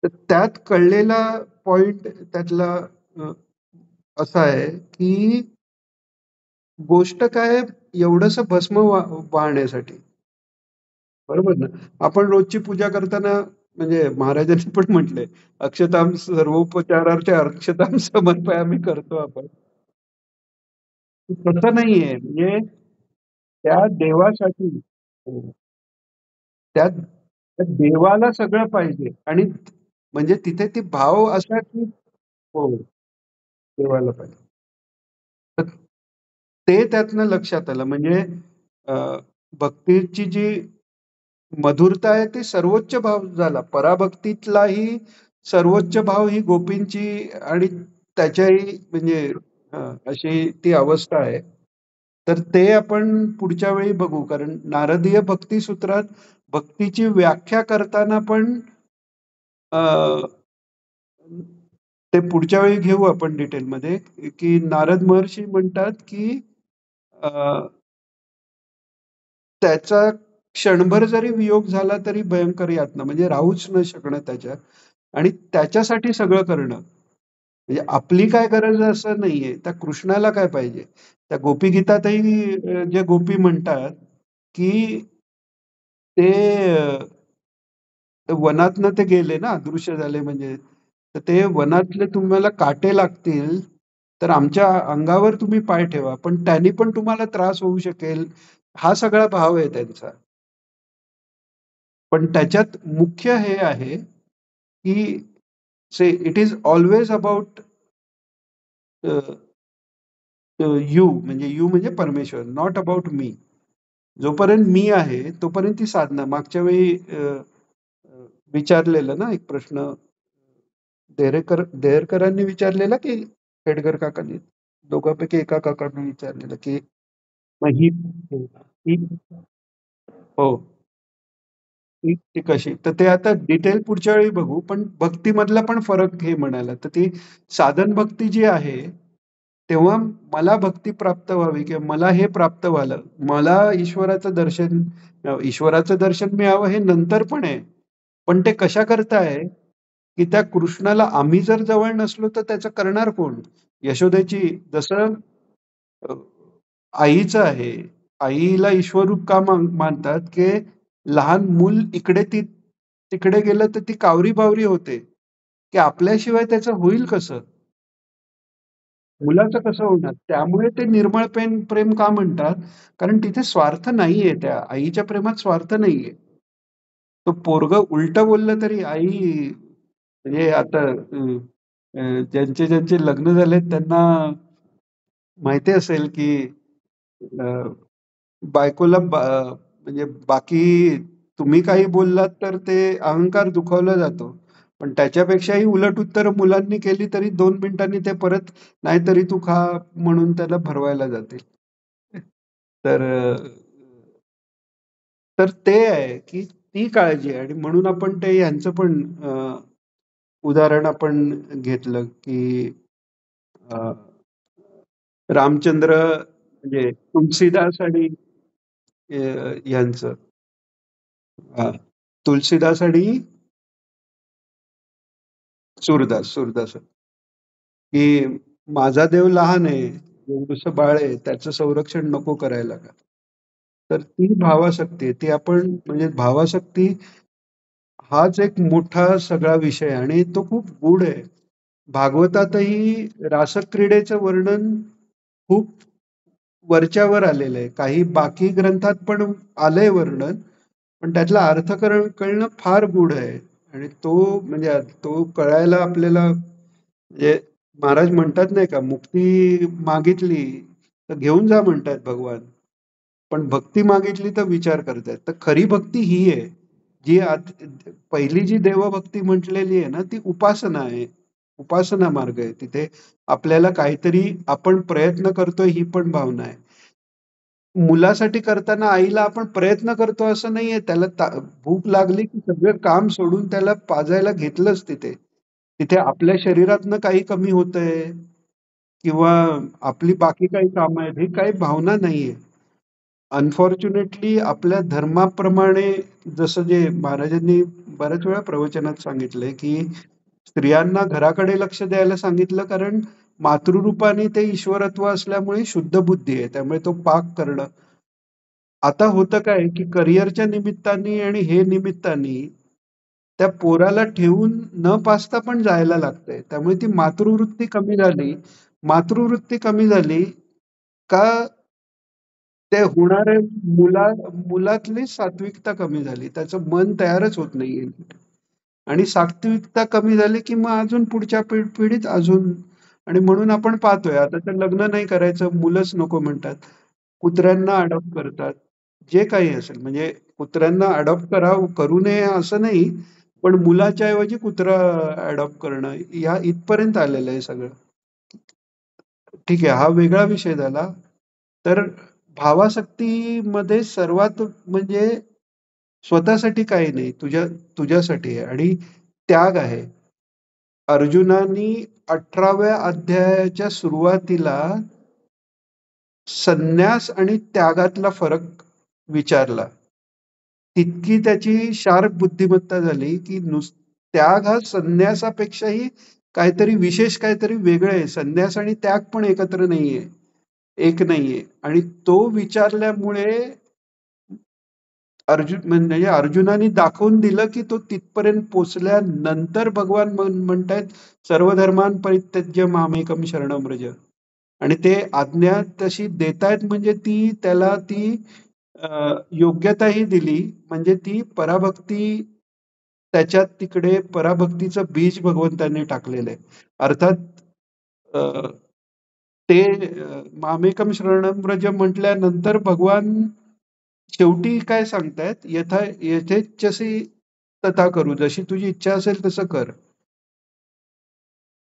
तर त्यात कळलेला पॉइंट त्यातला अ, असा आहे, की गोष्ट काय एवढंसं भस्म वाहण्यासाठी. बरोबर ना? आपण रोजची पूजा करताना म्हणजे महाराजांनी पण म्हटलंय, "अक्षतां सर्वोपचारार्थ अक्षतां समर्पयामी" करतो आपण. तसं नाहीये. म्हणजे त्या देवासाठी हो, त्या त्या देवाला सगळं पाहिजे आणि म्हणजे तिथे ती भाव असा की हो, देवाला पाहिजे. तर ते त्यातनं लक्षात आलं. म्हणजे अ, भक्तीची जी मधुरता आहे ती सर्वोच्च भाव झाला. पराभक्तीतलाही सर्वोच्च भाव ही गोपींची आणि त्याच्याही म्हणजे अशी ती अवस्था आहे. तर ते आपण पुढच्या वेळी बघू. कारण नारदीय भक्तिसूत्रात भक्तीची व्याख्या करताना पण अ, ते पुढच्या वेळी घेऊ आपण डिटेलमध्ये, की नारद महर्षी म्हणतात, की अ, त्याचा क्षणभर जरी वियोग झाला तरी भयंकर यातना म्हणजे राहूच न शकणं त्याच्यात आणि त्याच्यासाठी सगळं करणं. म्हणजे आपली काय गरज आहे असं नाहीये. त्या कृष्णाला काय पाहिजे? त्या गोपीगीतातही जे गोपी म्हणतात, की ते वनातनं ते गेले ना, अदृश्य झाले म्हणजे. तर ते वनातले तुम्हाला काटे लागतील, तर आमच्या अंगावर तुम्ही पाय ठेवा. पण त्यानी पण तुम्हाला त्रास होऊ शकेल. हा सगळा भाव आहे त्यांचा. पण त्याच्यात मुख्य हे आहे, की it is always about you म्हणजे यू म्हणजे परमेश्वर, नॉट अबाउट मी. जोपर्यंत मी आहे, तोपर्यंत ती साधना. मागच्या वेळी अ, विचारलेलं ना एक प्रश्न देहरकरांनी विचारलेला की खेडकर काकांनी? दोघांपैकी एका काकांनी विचारलेलं की मग ही हो. ती कशी? तर ते आता डिटेल पुढच्या वेळी बघू. पण भक्तीमधला पण फरक हे म्हणाला. तर ती साधन भक्ती जी आहे, तेव्हा मला भक्ती प्राप्त व्हावी किंवा मला हे प्राप्त व्हालं. मला ईश्वराचं दर्शन मिळावं हे नंतर पण आहे. पण ते कशाकरता आहे, की त्या कृष्णाला आम्ही जर जवळ नसलो तर त्याचं करणार कोण? यशोदेची जसं अ, आईचं आहे. आईला ईश्वररूप का मानतात, की लहान मूल इकडे तिकडे गेलं तर ती कावरी-बावरी होते, की आपल्याशिवाय त्याचं होईल कसं? मुलाचं कसं होणार? त्यामुळे ते निर्मळ प्रेम का म्हणतात? कारण तिथे स्वार्थ नाहीये त्या आईच्या प्रेमात स्वार्थ नाहीये. तो पोरगं उलटं बोललं तरी आई म्हणजे आता ज्यांचे लग्न झालेत त्यांना माहिती असेल, की अ, बायकोला म्हणजे बाकी तुम्ही काही बोललात तर ते अहंकार दुखावला जातो. पण त्याच्यापेक्षाही उलट उत्तरं मुलांनी केली तरी 2 मिनिटांनी ते परत नाहीतरी तू खा म्हणून त्याला भरवायला जातील. तर तर ते आहे, की ती काळजी आहे आणि म्हणून आपण ते ह्यांचं पण उदाहरण आपण घेतलं, की अ, रामचंद्र म्हणजे तुलसीदास आणि ह्यांचं हां, तुलसीदास आणि सूरदास, की माझा देव लहान आहे, एवढंसं बाळ आहे, त्याचं संरक्षण नको करायला का? तर ती भावासक्ती आहे. ती आपण म्हणजे भावासक्ती हाच एक मोठा सगळा विषय आहे आणि तो खूप गूढ आहे. भागवतातही रासक्रीडेचं वर्णन खूप वरच्यावर आलेलं आहे. काही बाकी ग्रंथात पण आलंय वर्णन, पण त्यातला अर्थ कळणं फार गूढ आहे आणि तो म्हणजे तो कळायला आपल्याला म्हणजे महाराज म्हणतात नाही का, मुक्ती मागितली तर घेऊन जा म्हणतायत भगवान. पण भक्ती मागितली तर विचार करतायत. तर खरी भक्ती ही आहे, जी पहिली जी देवभक्ती म्हटलेली आहे ना, ती उपासना आहे. उपासना मार्ग आहे. तिथे आपल्याला काहीतरी आपण प्रयत्न करतोय ही पण भावना आहे. मुलासाठी करताना आईला आपण प्रयत्न करतो असं नाहीये. त्याला भूक लागली की सगळं काम सोडून त्याला पाजायला घेतलंच तिथे. तिथे आपल्या शरीरातनं काही कमी होतंय किंवा आपली बाकी काही कामं आहेत, ही काही भावना नाहीये. अनफॉर्च्युनेटली आपल्या धर्माप्रमाणे जसं जे महाराजांनी बऱ्याच वेळा प्रवचनात सांगितलंय, की स्त्रियांना घराकडे लक्ष द्यायला सांगितलं कारण मातृरूपाने ते ईश्वरत्व असल्यामुळे शुद्ध बुद्धी आहे. त्यामुळे तो पाक करणं. आता होतं काय, की करिअरच्या निमित्ताने आणि हे निमित्ताने त्या पोराला ठेवून न पाजता पण जायला लागतंय. त्यामुळे ती मातृवृत्ती कमी झाली. मातृवृत्ती कमी झाली का ते होणारे मुलातली सात्विकता कमी झाली. त्याचं मन तयारच होत नाहीये. आणि सात्विकता कमी झाली, की मग अजून पुढच्या पिढीत अजून आणि म्हणून आपण पाहतोय आता तर लग्न नाही करायचं, मुलंच नको म्हणतात. कुत्र्यांना अडॉप्ट करतात. जे काही असेल म्हणजे कुत्र्यांना अडॉप्ट करू नये असं नाही, पण मुलाच्या ऐवजी कुत्रा अडॉप्ट करणं या इथपर्यंत आलेलं आहे सगळं. ठीक आहे, हा वेगळा विषय झाला. तर भावासक्तीमध्ये सर्वात म्हणजे स्वतःसाठी काही नाही, तुझ्यासाठी आहे आणि त्याग आहे. अर्जुनानी 18व्या अध्यायाच्या सुरुवातीला संन्यास आणि त्यागातला फरक विचारला. तितकी त्याची शार्प बुद्धिमत्ता झाली, की त्याग हा संन्यासापेक्षाही काहीतरी विशेष काहीतरी वेगळं आहे. संन्यास आणि त्याग पण एकत्र नाहीये. एक नाहीये आणि तो विचारल्यामुळे म्हणजे अर्जुनाने दाखवून दिलं, की तो तिथपर्यंत पोहोचल्यानंतर भगवान म्हणतायत, "सर्व धर्मान् परित्यज्य मामेकम शरणं व्रज." आणि ते आज्ञा तशी देतायत म्हणजे त्याला ती योग्यताही दिली. म्हणजे ती पराभक्ती त्याच्यात तिकडे पराभक्तीचं बीज भगवंतांनी टाकलेलं आहे. अर्थात अ, ते मामेकम शरणं व्रज म्हटल्यानंतर भगवान शेवटी काय सांगतायत, यथेच्छसी तथा करू. जशी तुझी इच्छा असेल तसं कर.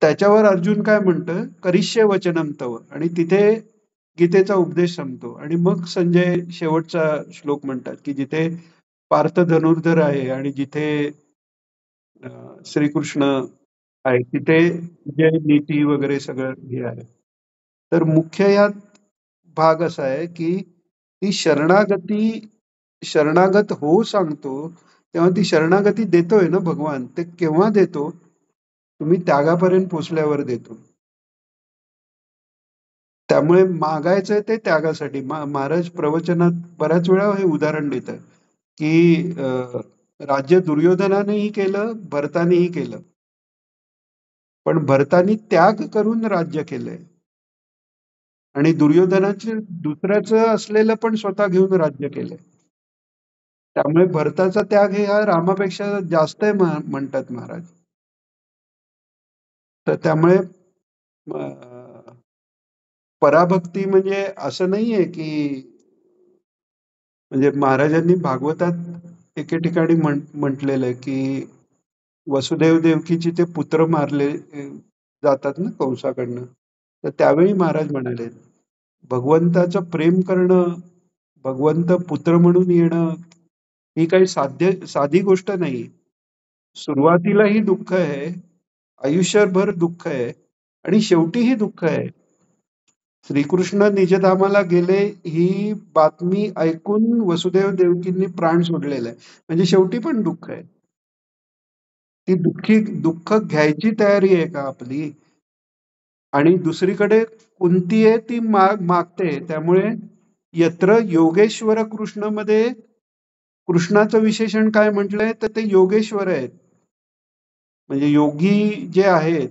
त्याच्यावर अर्जुन काय म्हणतं, करिष्ये वचनं तव आणि तिथे गीतेचा उपदेश संपतो आणि मग संजय शेवटचा श्लोक म्हणतात, की जिथे पार्थ धनुर्धर आहे आणि जिथे श्रीकृष्ण आहे, तिथे जे नीती वगैरे सगळं हे आहे. तर मुख्य यात भाग असा आहे, की ती शरणागत हो सांगतो, तेव्हा ती शरणागती देतोय ना भगवान. ते केव्हा देतो? तुम्ही त्यागापर्यंत पोहोचल्यावर देतो. त्यामुळे मागायचंय ते त्यागासाठी. महाराज प्रवचनात बऱ्याच वेळा हे उदाहरण देतात, की राज्य दुर्योधनानेही केलं, भरतानेही केलं. पण भरतानी त्याग करून राज्य केलंय आणि दुर्योधनाचे दुसऱ्याचं असलेलं पण स्वतः घेऊन राज्य केलंय. त्यामुळे भरताचा त्याग हे हा रामापेक्षा जास्त आहे म्हणतात महाराज. तर त्यामुळे पराभक्ती म्हणजे असं नाहीये, की म्हणजे महाराजांनी भागवतात एके ठिकाणी म्हटलेलं आहे, की वसुदेव देवकीची ते पुत्र मारले जातात ना कंसाकडनं. तर त्यावेळी महाराज म्हणाले, भगवंताचं प्रेम करणं, भगवंत पुत्र म्हणून येणं, ही काही साधी गोष्ट नाही. सुरुवातीलाही दुःख आहे, आयुष्यभर दुःख आहे आणि शेवटीही दुःख आहे. श्रीकृष्ण निजधामाला गेले ही बातमी ऐकून वसुदेव देवकींनी प्राण सोडलेला आहे. म्हणजे शेवटी पण दुःख आहे. ती दुःख घ्यायची तयारी आहे का आपली? आणि दुसरीकडे कुंती आहे ती मागते. त्यामुळे यत्र योगेश्वर कृष्णमध्ये कृष्णाचं विशेषण काय म्हटलंय तर ते योगेश्वर आहेत. म्हणजे योगी जे आहेत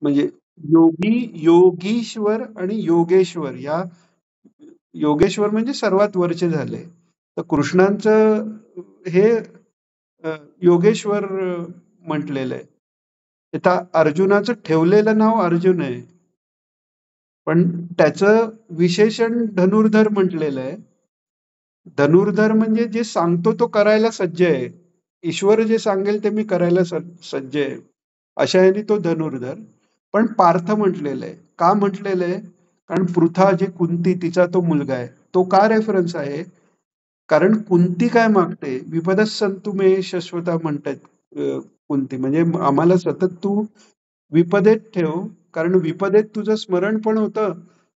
म्हणजे योगीश्वर आणि योगेश्वर या योगेश्वर म्हणजे सर्वात वरचे झाले. तर कृष्णांचं हे योगेश्वर म्हटलेलं आहे. आता अर्जुनाचं ठेवलेलं नाव अर्जुन आहे. पण त्याचं विशेषण धनुर्धर म्हटलेलं आहे. धनुर्धर म्हणजे जे सांगतो तो करायला सज्ज आहे. ईश्वर जे सांगेल ते मी करायला सज्ज आहे. अशा ह्याने तो धनुर्धर. पण पार्थ म्हटलेलं आहे. का म्हटलेलं आहे? कारण पृथा जी कुंती तिचा तो मुलगा आहे. तो का रेफरन्स आहे? कारण कुंती काय मागते? विपदः सन्तु मे शश्वता म्हणतात कुंती. म्हणजे आम्हाला सतत तू विपदेत ठेव, कारण विपदेत तुझं स्मरण पण होतं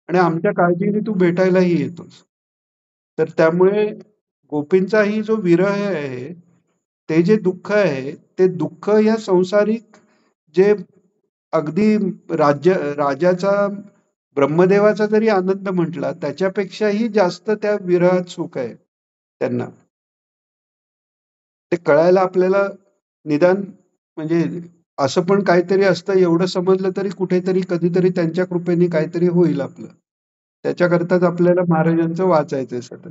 आणि आमच्या काळजीने तू भेटायलाही येतोस. तर त्यामुळे गोपींचाही जो विरह आहे, ते जे दुःख आहे, ते दुःख या संसारिक जे अगदी राजाचा ब्रह्मदेवाचा जरी आनंद म्हटला, त्याच्यापेक्षाही जास्त त्या विरहात सुख आहे त्यांना. ते कळायला आपल्याला निदान म्हणजे असं पण काहीतरी असतं एवढं समजलं तरी कुठेतरी कधीतरी त्यांच्या कृपेने काहीतरी होईल आपलं. त्याच्याकरताच आपल्याला महाराजांचं वाचायचंय सतत.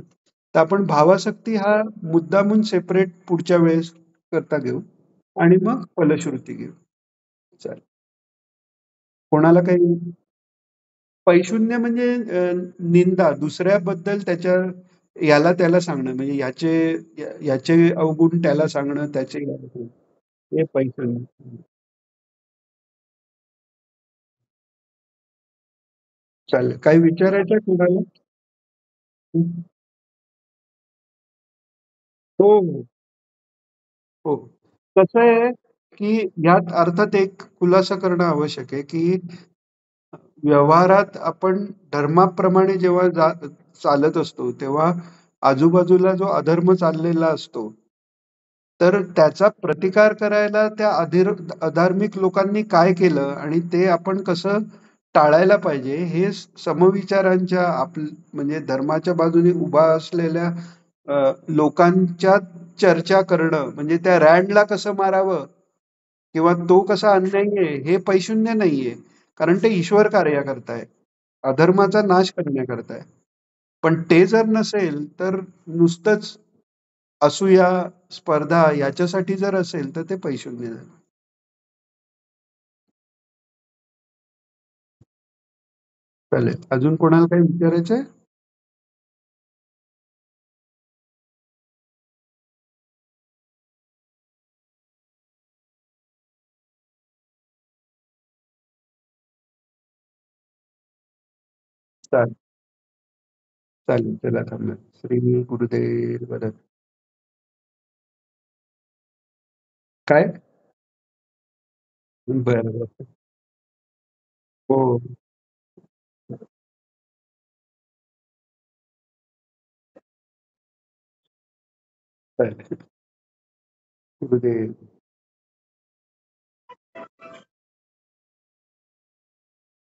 तर आपण भावासक्ती हा मुद्दामून सेपरेट पुढच्या वेळेस करता घेऊ आणि मग फलश्रुती घेऊ. चालेल. कोणाला काही पैशून्य म्हणजे निंदा दुसऱ्याबद्दल त्याच्या याला त्याला सांगणं म्हणजे याचे अवगुण त्याला सांगणं त्याचे हे पैशून्य. चालेल. काही विचारायचं कुणाला? हो, हो. हो. कसं आहे, की यात अर्थात एक खुलासा करणं आवश्यक आहे, की व्यवहारात आपण धर्माप्रमाणे जेव्हा चालत असतो, तेव्हा आजूबाजूला जो अधर्म चाललेला असतो, तर त्याचा प्रतिकार करायला त्या अधार्मिक लोकांनी काय केलं आणि ते आपण कसं टाळायला पाहिजे, हे समविचारांच्या म्हणजे धर्माच्या बाजूने उभा असलेल्या लोकांच्या चर्चा करणं, म्हणजे त्या रँडला कसं मारावं किंवा तो कसा अन्यायी आहे, हे पैशून्य नाहीये. कारण ते ईश्वर कार्य करताय. अधर्माचा नाश करण्याकरता आहे. पण ते जर नसेल, तर नुसतंच असूया, स्पर्धा याच्यासाठी जर असेल, तर ते पैशून्य झालं. चालेल. अजून कोणाला काही विचारायचंय? चालेल, चालेल. चला थांबा. श्री गुरुदेव दत्त. काय? बरं, बरं. हो, चालेल. गुरुदेव